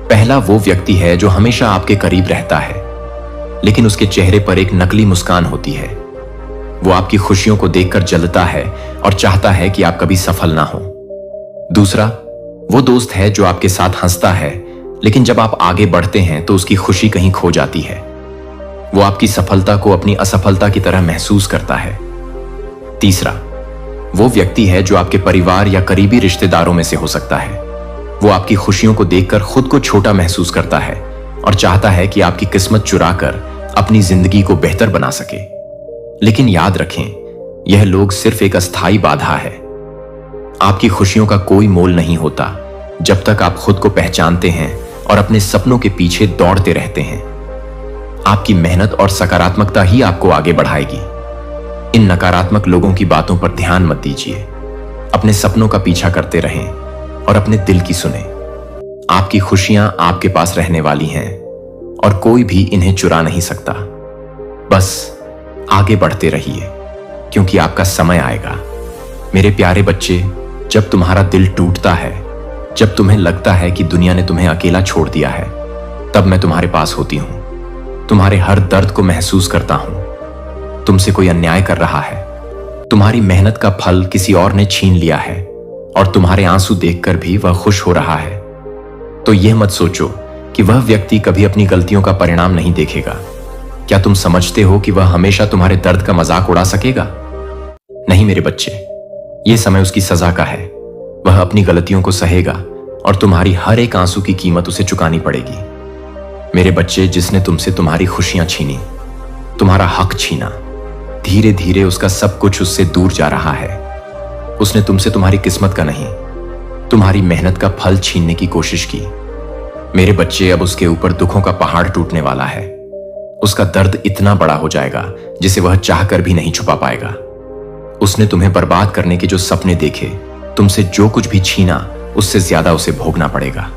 पहला वो व्यक्ति है जो हमेशा आपके करीब रहता है, लेकिन उसके चेहरे पर एक नकली मुस्कान होती है। वो आपकी खुशियों को देखकर जलता है और चाहता है कि आप कभी सफल ना हो। दूसरा वो दोस्त है जो आपके साथ हंसता है, लेकिन जब आप आगे बढ़ते हैं तो उसकी खुशी कहीं खो जाती है। वो आपकी सफलता को अपनी असफलता की तरह महसूस करता है। तीसरा वो व्यक्ति है जो आपके परिवार या करीबी रिश्तेदारों में से हो सकता है। वो आपकी खुशियों को देखकर खुद को छोटा महसूस करता है और चाहता है कि आपकी किस्मत चुराकर अपनी जिंदगी को बेहतर बना सके। लेकिन याद रखें, यह लोग सिर्फ एक अस्थायी बाधा है। आपकी खुशियों का कोई मोल नहीं होता जब तक आप खुद को पहचानते हैं और अपने सपनों के पीछे दौड़ते रहते हैं। आपकी मेहनत और सकारात्मकता ही आपको आगे बढ़ाएगी। इन नकारात्मक लोगों की बातों पर ध्यान मत दीजिए। अपने सपनों का पीछा करते रहें और अपने दिल की सुने। आपकी खुशियां आपके पास रहने वाली हैं और कोई भी इन्हें चुरा नहीं सकता। बस आगे बढ़ते रहिए, क्योंकि आपका समय आएगा मेरे प्यारे बच्चे, जब तुम्हारा दिल टूटता है, जब तुम्हें लगता है कि दुनिया ने तुम्हें अकेला छोड़ दिया है, तब मैं तुम्हारे पास होती हूं। तुम्हारे हर दर्द को महसूस करता हूं। तुमसे कोई अन्याय कर रहा है, तुम्हारी मेहनत का फल किसी और ने छीन लिया है और तुम्हारे आंसू देखकर भी वह खुश हो रहा है। तो यह मत सोचो कि वह व्यक्ति कभी अपनी गलतियों का परिणाम नहीं देखेगा। क्या तुम समझते हो कि वह हमेशा तुम्हारे दर्द का मजाक उड़ा सकेगा? नहीं मेरे बच्चे, यह समय उसकी सजा का है। वह अपनी गलतियों को सहेगा और तुम्हारी हर एक आंसू की कीमत उसे चुकानी पड़ेगी। मेरे बच्चे, जिसने तुमसे तुम्हारी खुशियां छीनी, तुम्हारा हक छीना, धीरे धीरे उसका सब कुछ उससे दूर जा रहा है। उसने तुमसे तुम्हारी किस्मत का नहीं, तुम्हारी मेहनत का फल छीनने की कोशिश की। मेरे बच्चे, अब उसके ऊपर दुखों का पहाड़ टूटने वाला है। उसका दर्द इतना बड़ा हो जाएगा जिसे वह चाहकर भी नहीं छुपा पाएगा। उसने तुम्हें बर्बाद करने के जो सपने देखे, तुमसे जो कुछ भी छीना, उससे ज्यादा उसे भोगना पड़ेगा।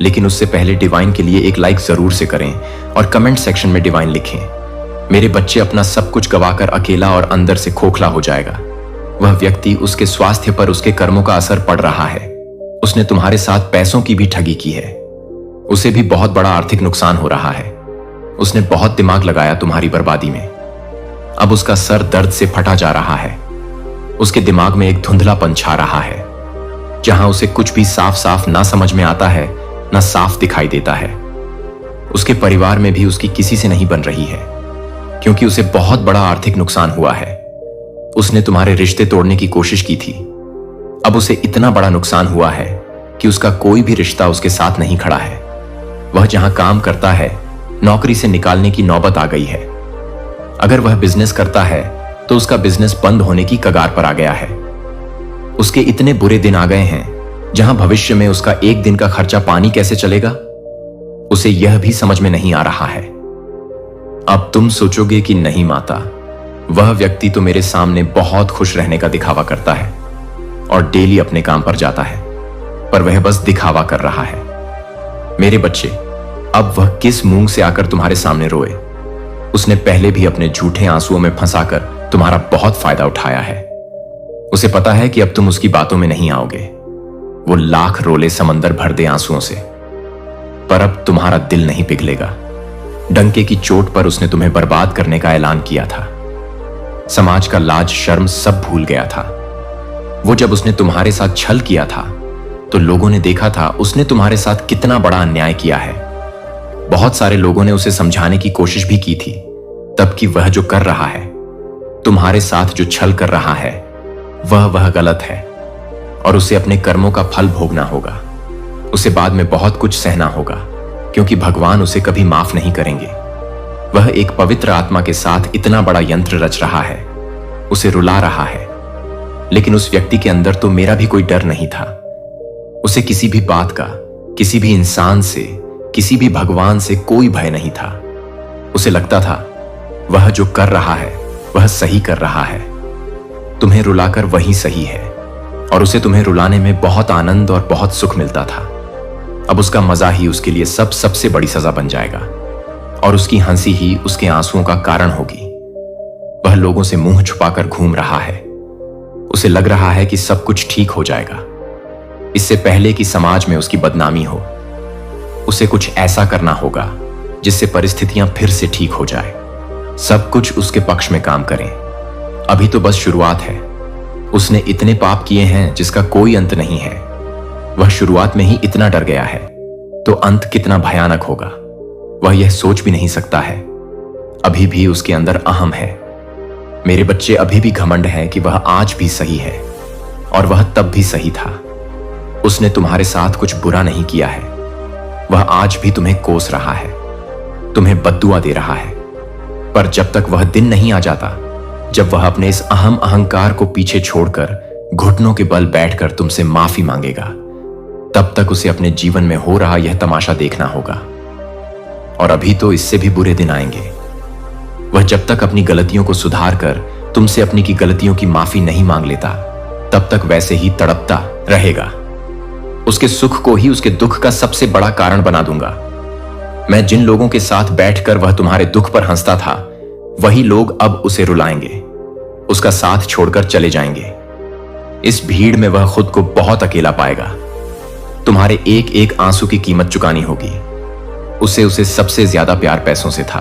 लेकिन उससे पहले डिवाइन के लिए एक लाइक जरूर से करें और कमेंट सेक्शन में डिवाइन लिखें। मेरे बच्चे, अपना सब कुछ गवाकर अकेला और अंदर से खोखला हो जाएगा। वह व्यक्ति, उसके स्वास्थ्य पर उसके कर्मों का असर पड़ रहा है। उसने तुम्हारे साथ पैसों की भी ठगी की है। उसे भी बहुत बड़ा आर्थिक नुकसान हो रहा है। उसने बहुत दिमाग लगाया तुम्हारी बर्बादी में। अब उसका सर दर्द से फटा जा रहा है। उसके दिमाग में एक धुंधलापन छा रहा है। जहां उसे कुछ भी साफ साफ ना समझ में आता है, ना साफ दिखाई देता है। उसके परिवार में भी उसकी किसी से नहीं बन रही है, क्योंकि उसे बहुत बड़ा आर्थिक नुकसान हुआ है। उसने तुम्हारे रिश्ते तोड़ने की कोशिश की थी। अब उसे इतना बड़ा नुकसान हुआ है कि उसका कोई भी रिश्ता उसके साथ नहीं खड़ा है। वह जहां काम करता है, नौकरी से निकालने की नौबत आ गई है। अगर वह बिजनेस करता है तो उसका बिजनेस बंद होने की कगार पर आ गया है। उसके इतने बुरे दिन आ गए हैं जहां भविष्य में उसका एक दिन का खर्चा पानी कैसे चलेगा, उसे यह भी समझ में नहीं आ रहा है। अब तुम सोचोगे कि नहीं माता, वह व्यक्ति तो मेरे सामने बहुत खुश रहने का दिखावा करता है और डेली अपने काम पर जाता है, पर वह बस दिखावा कर रहा है। मेरे बच्चे, अब वह किस मुंह से आकर तुम्हारे सामने रोए? उसने पहले भी अपने झूठे आंसुओं में फंसाकर तुम्हारा बहुत फायदा उठाया है। उसे पता है कि अब तुम उसकी बातों में नहीं आओगे। वो लाख रोले समंदर भर दे आंसुओं से, पर अब तुम्हारा दिल नहीं पिघलेगा। डंके की चोट पर उसने तुम्हें बर्बाद करने का ऐलान किया था। समाज का लाज शर्म सब भूल गया था। वो जब उसने तुम्हारे साथ छल किया था तो लोगों ने देखा था उसने तुम्हारे साथ कितना बड़ा अन्याय किया है। बहुत सारे लोगों ने उसे समझाने की कोशिश भी की थी तब कि वह जो कर रहा है, तुम्हारे साथ जो छल कर रहा है, वह गलत है और उसे अपने कर्मों का फल भोगना होगा। उसे बाद में बहुत कुछ सहना होगा, क्योंकि भगवान उसे कभी माफ नहीं करेंगे। वह एक पवित्र आत्मा के साथ इतना बड़ा यंत्र रच रहा है, उसे रुला रहा है। लेकिन उस व्यक्ति के अंदर तो मेरा भी कोई डर नहीं था। उसे किसी भी बात का, किसी भी इंसान से, किसी भी भगवान से कोई भय नहीं था। उसे लगता था वह जो कर रहा है वह सही कर रहा है। तुम्हें रुलाकर वही सही है और उसे तुम्हें रुलाने में बहुत आनंद और बहुत सुख मिलता था। अब उसका मजा ही उसके लिए सबसे बड़ी सजा बन जाएगा और उसकी हंसी ही उसके आंसुओं का कारण होगी। वह लोगों से मुंह छुपाकर घूम रहा है। उसे लग रहा है कि सब कुछ ठीक हो जाएगा, इससे पहले कि समाज में उसकी बदनामी हो। उसे कुछ ऐसा करना होगा जिससे परिस्थितियां फिर से ठीक हो जाए, सब कुछ उसके पक्ष में काम करें। अभी तो बस शुरुआत है। उसने इतने पाप किए हैं जिसका कोई अंत नहीं है। वह शुरुआत में ही इतना डर गया है, तो अंत कितना भयानक होगा वह यह सोच भी नहीं सकता है। अभी भी उसके अंदर अहम है। मेरे बच्चे, अभी भी घमंड है कि वह आज भी सही है और वह तब भी सही था। उसने तुम्हारे साथ कुछ बुरा नहीं किया है। वह आज भी तुम्हें कोस रहा है, तुम्हें बद्दुआ दे रहा है। पर जब तक वह दिन नहीं आ जाता जब वह अपने इस अहम अहंकार को पीछे छोड़कर घुटनों के बल बैठकर तुमसे माफी मांगेगा, तब तक उसे अपने जीवन में हो रहा यह तमाशा देखना होगा। और अभी तो इससे भी बुरे दिन आएंगे। वह जब तक अपनी गलतियों को सुधार कर तुमसे अपनी की गलतियों की माफी नहीं मांग लेता, तब तक वैसे ही तड़पता रहेगा। उसके सुख को ही उसके दुख का सबसे बड़ा कारण बना दूंगा। मैं जिन लोगों के साथ बैठकर वह तुम्हारे दुख पर हंसता था, वही लोग अब उसे रुलाएंगे, उसका साथ छोड़कर चले जाएंगे। इस भीड़ में वह खुद को बहुत अकेला पाएगा। तुम्हारे एक एक आंसू की कीमत चुकानी होगी। उसे सबसे ज्यादा प्यार पैसों से था।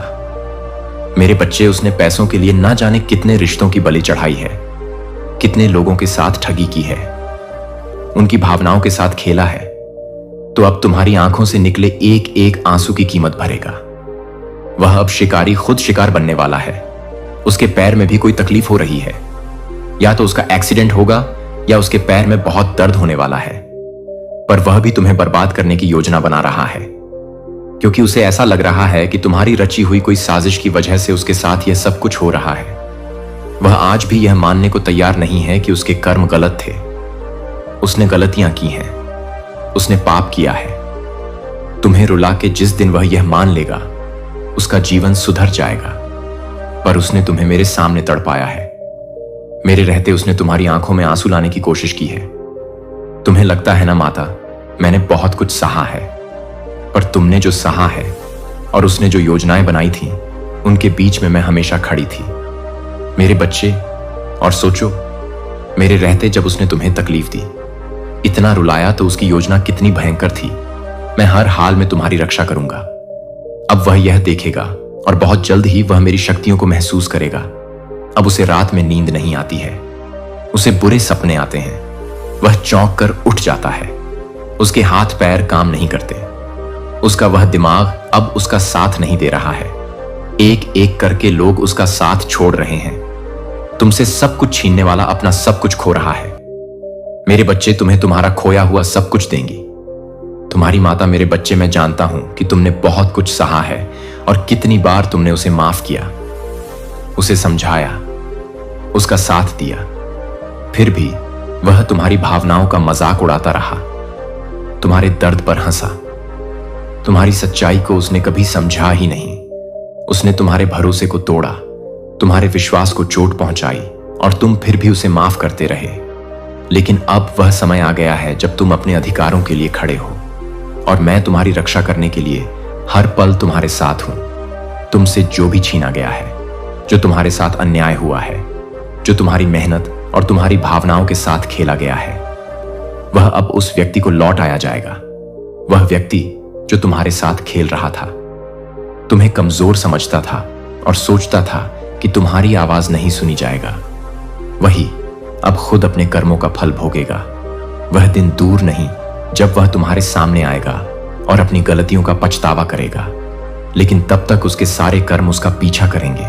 मेरे बच्चे, उसने पैसों के लिए ना जाने कितने रिश्तों की बलि चढ़ाई है, कितने लोगों के साथ ठगी की है, उनकी भावनाओं के साथ खेला है। तो अब तुम्हारी आंखों से निकले एक एक आंसू की कीमत भरेगा। वह अब शिकारी खुद शिकार बनने वाला है। उसके पैर में भी कोई तकलीफ हो रही है, या तो उसका एक्सीडेंट होगा या उसके पैर में बहुत दर्द होने वाला है। पर वह भी तुम्हें बर्बाद करने की योजना बना रहा है, क्योंकि उसे ऐसा लग रहा है कि तुम्हारी रची हुई कोई साजिश की वजह से उसके साथ यह सब कुछ हो रहा है। वह आज भी यह मानने को तैयार नहीं है कि उसके कर्म गलत थे। उसने गलतियां की हैं, उसने पाप किया है। तुम्हें रुला के जिस दिन वह यह मान लेगा, उसका जीवन सुधर जाएगा। पर उसने तुम्हें मेरे सामने तड़पाया है। मेरे रहते उसने तुम्हारी आंखों में आंसू लाने की कोशिश की है। तुम्हें लगता है ना माता, मैंने बहुत कुछ सहा है, पर तुमने जो सहा है और उसने जो योजनाएं बनाई थी, उनके बीच में मैं हमेशा खड़ी थी। मेरे बच्चे, और सोचो, मेरे रहते जब उसने तुम्हें तकलीफ दी, इतना रुलाया, तो उसकी योजना कितनी भयंकर थी। मैं हर हाल में तुम्हारी रक्षा करूंगा। अब वह यह देखेगा और बहुत जल्द ही वह मेरी शक्तियों को महसूस करेगा। अब उसे रात में नींद नहीं आती है, उसे बुरे सपने आते हैं। वह चौंक कर उठ जाता है। उसके हाथ पैर काम नहीं करते। उसका वह दिमाग अब उसका साथ नहीं दे रहा है। एक एक करके लोग उसका साथ छोड़ रहे हैं। तुमसे सब कुछ छीनने वाला अपना सब कुछ खो रहा है। मेरे बच्चे तुम्हें तुम्हारा खोया हुआ सब कुछ देंगी। तुम्हारी माता, मेरे बच्चे, मैं जानता हूं कि तुमने बहुत कुछ सहा है और कितनी बार तुमने उसे माफ किया, उसे समझाया, उसका साथ दिया। फिर भी वह तुम्हारी भावनाओं का मजाक उड़ाता रहा, तुम्हारे दर्द पर हंसा। तुम्हारी सच्चाई को उसने कभी समझा ही नहीं। उसने तुम्हारे भरोसे को तोड़ा, तुम्हारे विश्वास को चोट पहुंचाई, और तुम फिर भी उसे माफ करते रहे। लेकिन अब वह समय आ गया है जब तुम अपने अधिकारों के लिए खड़े हो, और मैं तुम्हारी रक्षा करने के लिए हर पल तुम्हारे साथ हूं। तुमसे जो भी छीना गया है, जो तुम्हारे साथ अन्याय हुआ है, जो तुम्हारी मेहनत और तुम्हारी भावनाओं के साथ खेला गया है, वह अब उस व्यक्ति को लौट आया जाएगा। वह व्यक्ति जो तुम्हारे साथ खेल रहा था, तुम्हें कमजोर समझता था और सोचता था कि तुम्हारी आवाज नहीं सुनी जाएगा, वही अब खुद अपने कर्मों का फल भोगेगा। वह दिन दूर नहीं जब वह तुम्हारे सामने आएगा और अपनी गलतियों का पछतावा करेगा। लेकिन तब तक उसके सारे कर्म उसका पीछा करेंगे,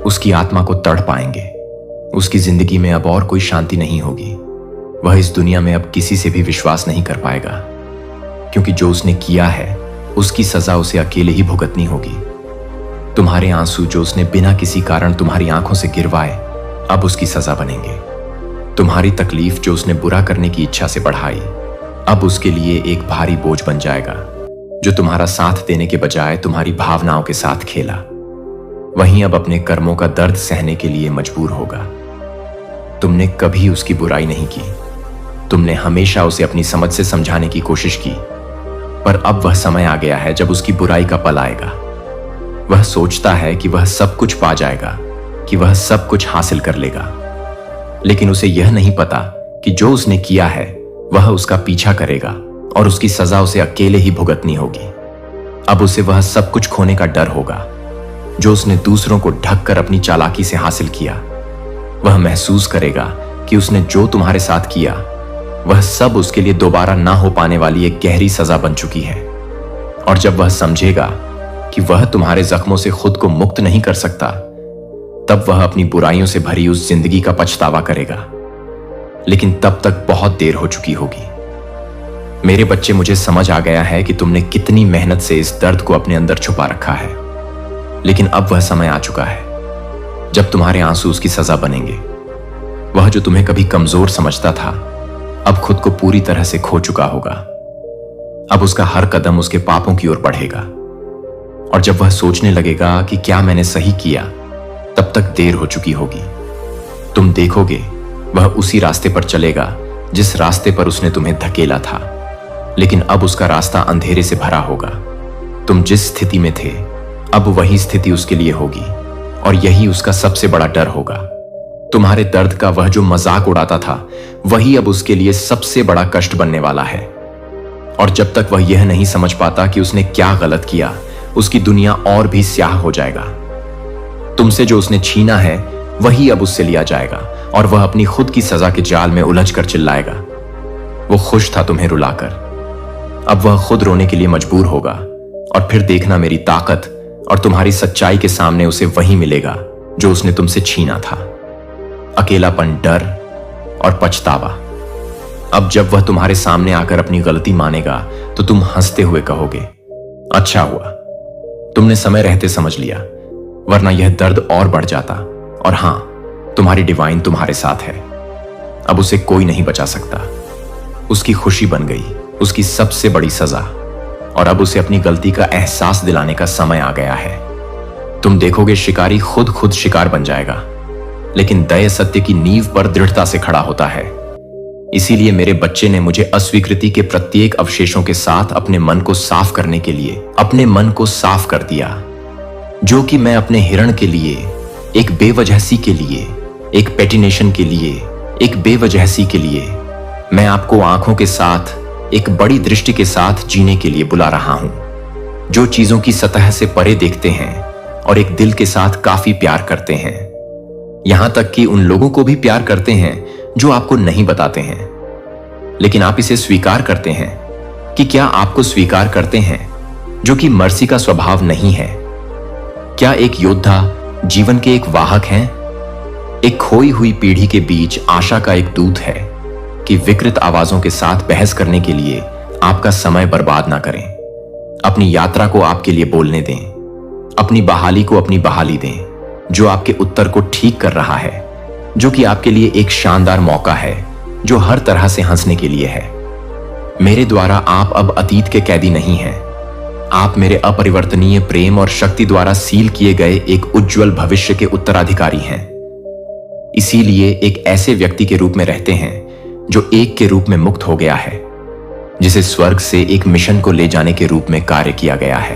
उसकी आत्मा को तड़ पाएंगे। उसकी जिंदगी में अब और कोई शांति नहीं होगी। वह इस दुनिया में अब किसी से भी विश्वास नहीं कर पाएगा, क्योंकि जो उसने किया है उसकी सजा उसे अकेले ही भुगतनी होगी। तुम्हारे आंसू जो उसने बिना किसी कारण तुम्हारी आंखों से गिरवाए, अब उसकी सजा बनेंगे। तुम्हारी तकलीफ जो उसने बुरा करने की इच्छा से बढ़ाई, अब उसके लिए एक भारी बोझ बन जाएगा। जो तुम्हारा साथ देने के बजाय तुम्हारी भावनाओं के साथ खेला, वहीं अब अपने कर्मों का दर्द सहने के लिए मजबूर होगा। तुमने कभी उसकी बुराई नहीं की। तुमने हमेशा उसे अपनी समझ से समझाने की कोशिश की, पर अब वह समय आ गया है जब उसकी बुराई का पल आएगा। वह सोचता है कि वह सब कुछ पा जाएगा, कि वह सब कुछ हासिल कर लेगा, लेकिन उसे यह नहीं पता कि जो उसने किया है वह उसका पीछा करेगा और उसकी सजा उसे अकेले ही भुगतनी होगी। अब उसे वह सब कुछ खोने का डर होगा जो उसने दूसरों को ढककर अपनी चालाकी से हासिल किया। वह महसूस करेगा कि उसने जो तुम्हारे साथ किया, वह सब उसके लिए दोबारा ना हो पाने वाली एक गहरी सजा बन चुकी है। और जब वह समझेगा कि वह तुम्हारे जख्मों से खुद को मुक्त नहीं कर सकता, तब वह अपनी बुराइयों से भरी उस जिंदगी का पछतावा करेगा। लेकिन तब तक बहुत देर हो चुकी होगी। मेरे बच्चे, मुझे समझ आ गया है कि तुमने कितनी मेहनत से इस दर्द को अपने अंदर छुपा रखा है, लेकिन अब वह समय आ चुका है जब तुम्हारे आंसू उसकी सजा बनेंगे। वह जो तुम्हें कभी कमजोर समझता था, अब खुद को पूरी तरह से खो चुका होगा। अब उसका हर कदम उसके पापों की ओर बढ़ेगा, और जब वह सोचने लगेगा कि क्या मैंने सही किया, तब तक देर हो चुकी होगी। तुम देखोगे वह उसी रास्ते पर चलेगा जिस रास्ते पर उसने तुम्हें धकेला था, लेकिन अब उसका रास्ता अंधेरे से भरा होगा। तुम जिस स्थिति में थे, अब वही स्थिति उसके लिए होगी, और यही उसका सबसे बड़ा डर होगा। तुम्हारे दर्द का वह जो मजाक उड़ाता था, वही अब उसके लिए सबसे बड़ा कष्ट बनने वाला है। और जब तक वह यह नहीं समझ पाता कि उसने क्या गलत किया, उसकी दुनिया और भी स्याह हो जाएगा। तुमसे जो उसने छीना है वही अब उससे लिया जाएगा और वह अपनी खुद की सजा के जाल में उलझकर चिल्लाएगा। वो खुश था तुम्हें रुलाकर, अब वह खुद रोने के लिए मजबूर होगा और फिर देखना मेरी ताकत और तुम्हारी सच्चाई के सामने उसे वही मिलेगा जो उसने तुमसे छीना था। अकेलापन, डर और पछतावा। अब जब वह तुम्हारे सामने आकर अपनी गलती मानेगा तो तुम हंसते हुए कहोगे, अच्छा हुआ तुमने समय रहते समझ लिया, वरना यह दर्द और बढ़ जाता। और हां, तुम्हारी डिवाइन तुम्हारे साथ है। अब उसे कोई नहीं बचा सकता। उसकी खुशी बन गई उसकी सबसे बड़ी सजा, और अब उसे अपनी गलती का एहसास दिलाने का समय आ गया है। तुम देखोगे शिकारी खुद शिकार बन जाएगा, लेकिन दया सत्य की नींव पर दृढ़ता से खड़ा होता है। इसीलिए मेरे बच्चे ने मुझे अस्वीकृति के प्रत्येक अवशेषों के साथ अपने मन को साफ करने के लिए अपने मन को साफ कर दिया, जो कि मैं अपने हिरण के लिए, एक बेवजहसी के लिए, एक पेटिनेशन के लिए, एक बेवजहसी के लिए मैं आपको आंखों के साथ, एक बड़ी दृष्टि के साथ जीने के लिए बुला रहा हूं, जो चीजों की सतह से परे देखते हैं और एक दिल के साथ काफी प्यार करते हैं, यहां तक कि उन लोगों को भी प्यार करते हैं जो आपको नहीं बताते हैं। लेकिन आप इसे स्वीकार करते हैं कि क्या आपको स्वीकार करते हैं जो कि मर्सी का स्वभाव नहीं है? क्या एक योद्धा जीवन के एक वाहक हैं? एक खोई हुई पीढ़ी के बीच आशा का एक दूत है कि विकृत आवाजों के साथ बहस करने के लिए आपका समय बर्बाद ना करें। अपनी यात्रा को आपके लिए बोलने दें, अपनी बहाली को अपनी बहाली दें, जो आपके उत्तर को ठीक कर रहा है, जो कि आपके लिए एक शानदार मौका है, जो हर तरह से हंसने के लिए है। मेरे द्वारा आप अब अतीत के कैदी नहीं हैं। आप मेरे अपरिवर्तनीय प्रेम और शक्ति द्वारा सील किए गए एक उज्जवल भविष्य के उत्तराधिकारी हैं। इसीलिए एक ऐसे व्यक्ति के रूप में रहते हैं जो एक के रूप में मुक्त हो गया है, जिसे स्वर्ग से एक मिशन को ले जाने के रूप में कार्य किया गया है।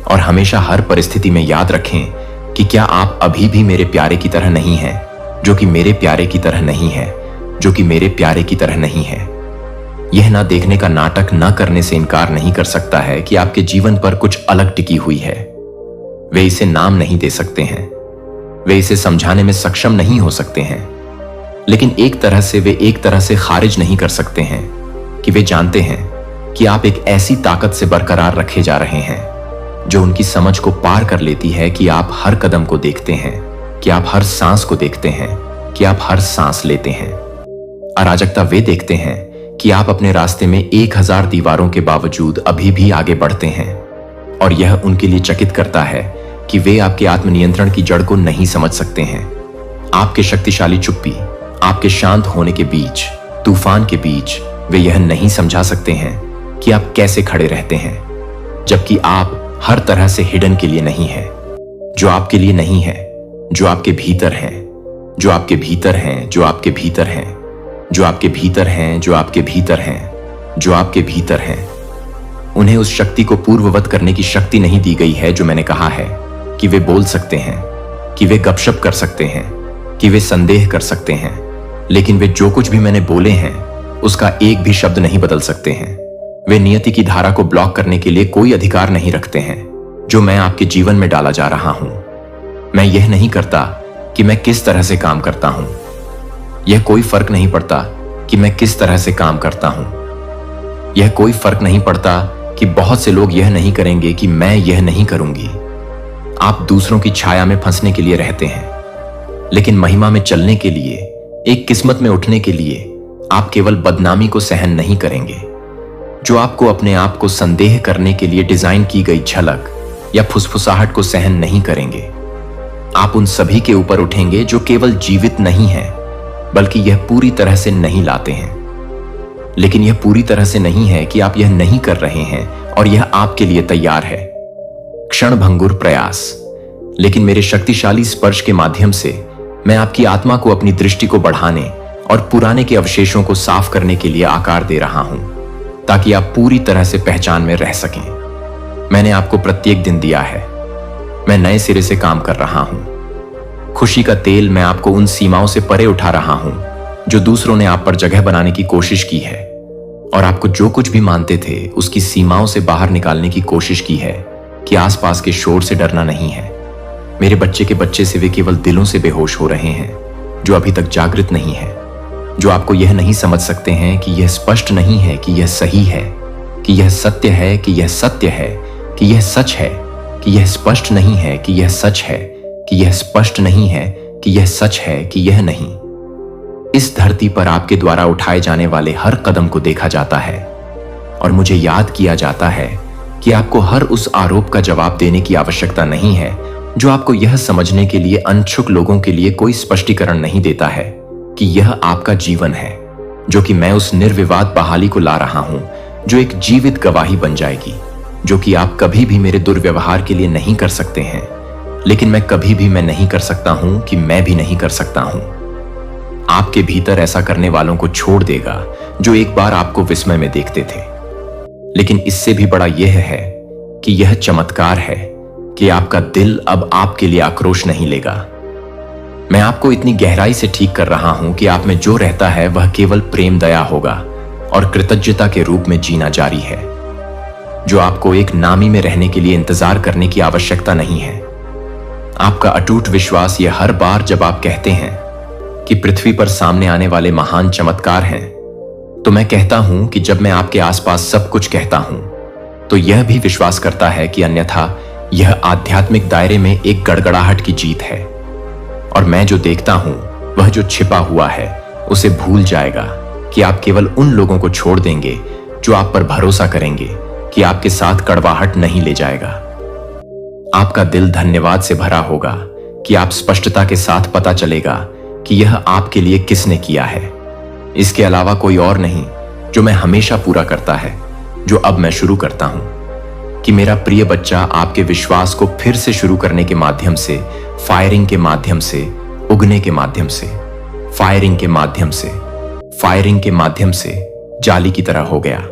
और हमेशा हर परिस्थिति में याद रखें कि क्या आप अभी भी मेरे प्यारे की तरह नहीं हैं, जो कि मेरे प्यारे की तरह नहीं है, जो कि मेरे प्यारे की तरह नहीं है। यह ना देखने का नाटक न करने से इनकार नहीं कर सकता है कि आपके जीवन पर कुछ अलग टिकी हुई है। वे इसे नाम नहीं दे सकते हैं, वे इसे समझाने में सक्षम नहीं हो सकते हैं, लेकिन एक तरह से खारिज नहीं कर सकते हैं कि वे जानते हैं कि आप एक ऐसी ताकत से बरकरार रखे जा रहे हैं जो उनकी समझ को पार कर लेती है, कि आप हर कदम को देखते हैं, कि आप हर सांस को देखते हैं, कि आप हर सांस लेते हैं। अराजकता वे देखते हैं कि आप अपने रास्ते में 1000 दीवारों के बावजूद अभी भी आगे बढ़ते हैं, और यह उनके लिए चकित करता है कि वे आपके आत्मनियंत्रण की जड़ को नहीं समझ सकते हैं। आपके शक्तिशाली चुप्पी, आपके शांत होने के बीच, तूफान के बीच वे यह नहीं समझा सकते हैं कि आप कैसे खड़े रहते हैं, जबकि आप हर तरह से हिडन के लिए नहीं है, जो आपके लिए नहीं है, जो आपके भीतर है, जो आपके भीतर हैं, जो आपके भीतर हैं, जो आपके भीतर हैं, जो आपके भीतर हैं, जो आपके भीतर हैं। उन्हें उस शक्ति को पूर्ववत करने की शक्ति नहीं दी गई है जो मैंने कहा है कि वे बोल सकते हैं, कि वे गपशप कर सकते हैं, कि वे संदेह कर सकते हैं, लेकिन वे जो कुछ भी मैंने बोले हैं उसका एक भी शब्द नहीं बदल सकते हैं। वे नियति की धारा को ब्लॉक करने के लिए कोई अधिकार नहीं रखते हैं जो मैं आपके जीवन में डाला जा रहा हूं। मैं यह नहीं करता कि मैं किस तरह से काम करता हूं, यह कोई फर्क नहीं पड़ता कि मैं किस तरह से काम करता हूं, यह कोई फर्क नहीं पड़ता कि बहुत से लोग यह नहीं करेंगे कि मैं यह नहीं करूंगी। आप दूसरों की छाया में फंसने के लिए रहते हैं, लेकिन महिमा में चलने के लिए, एक किस्मत में उठने के लिए आप केवल बदनामी को सहन नहीं करेंगे, जो आपको अपने आप को संदेह करने के लिए डिजाइन की गई झलक या फुसफुसाहट को सहन नहीं करेंगे। आप उन सभी के ऊपर उठेंगे जो केवल जीवित नहीं है, बल्कि यह पूरी तरह से नहीं लाते हैं। लेकिन यह पूरी तरह से नहीं है कि आप यह नहीं कर रहे हैं और यह आपके लिए तैयार है। क्षणभंगुर प्रयास, लेकिन मेरे शक्तिशाली स्पर्श के माध्यम से मैं आपकी आत्मा को अपनी दृष्टि को बढ़ाने और पुराने के अवशेषों को साफ करने के लिए आकार दे रहा हूं, ताकि आप पूरी तरह से पहचान में रह सकें। मैंने आपको प्रत्येक दिन दिया है। मैं नए सिरे से काम कर रहा हूं। खुशी का तेल मैं आपको उन सीमाओं से परे उठा रहा हूं जो दूसरों ने आप पर जगह बनाने की कोशिश की है, और आपको जो कुछ भी मानते थे उसकी सीमाओं से बाहर निकालने की कोशिश की है कि आसपास के शोर से डरना नहीं है। मेरे बच्चे के बच्चे से वे केवल दिलों से बेहोश हो रहे हैं जो अभी तक जागृत नहीं है, जो आपको यह नहीं समझ सकते हैं कि यह स्पष्ट नहीं है कि यह सही है, कि यह सत्य है, कि यह सत्य है, कि यह सच है, कि यह स्पष्ट नहीं है कि यह सच है, कि यह स्पष्ट नहीं है कि यह सच है, कि यह नहीं। इस धरती पर आपके द्वारा उठाए जाने वाले हर कदम को देखा जाता है और मुझे याद किया जाता है कि आपको हर उस आरोप का जवाब देने की आवश्यकता नहीं है जो आपको यह समझने के लिए अनछुक लोगों के लिए कोई स्पष्टीकरण नहीं देता है कि यह आपका जीवन है, जो कि मैं उस निर्विवाद बहाली को ला रहा हूं जो एक जीवित गवाही बन जाएगी, जो कि आप कभी भी मेरे दुर्व्यवहार के लिए नहीं कर सकते हैं, लेकिन मैं कभी भी मैं नहीं कर सकता हूं कि मैं भी नहीं कर सकता हूं। आपके भीतर ऐसा करने वालों को छोड़ देगा जो एक बार आपको विस्मय में देखते थे। लेकिन इससे भी बड़ा यह है कि यह चमत्कार है कि आपका दिल अब आपके लिए आक्रोश नहीं लेगा। मैं आपको इतनी गहराई से ठीक कर रहा हूं कि आप में जो रहता है वह केवल प्रेम दया होगा और कृतज्ञता के रूप में जीना जारी है, जो आपको एक नामी में रहने के लिए इंतजार करने की आवश्यकता नहीं है। आपका अटूट विश्वास यह हर बार जब आप कहते हैं कि पृथ्वी पर सामने आने वाले महान चमत्कार हैं, तो मैं कहता हूं कि जब मैं आपके आसपास सब कुछ कहता हूं तो यह भी विश्वास करता है कि अन्यथा यह आध्यात्मिक दायरे में एक गड़गड़ाहट की जीत है, और मैं जो देखता हूं वह जो छिपा हुआ है उसे भूल जाएगा कि आप केवल उन लोगों को छोड़ देंगे जो आप पर भरोसा करेंगे कि आपके साथ कड़वाहट नहीं ले जाएगा। आपका दिल धन्यवाद से भरा होगा कि आप स्पष्टता के साथ पता चलेगा कि यह आपके लिए किसने किया है। इसके अलावा कोई और नहीं जो मैं हमेशा पूरा करता है, जो अब मैं शुरू करता हूं कि मेरा प्रिय बच्चा आपके विश्वास को फिर से शुरू करने के माध्यम से, फायरिंग के माध्यम से, उगने के माध्यम से, फायरिंग के माध्यम से, फायरिंग के माध्यम से जाली की तरह हो गया।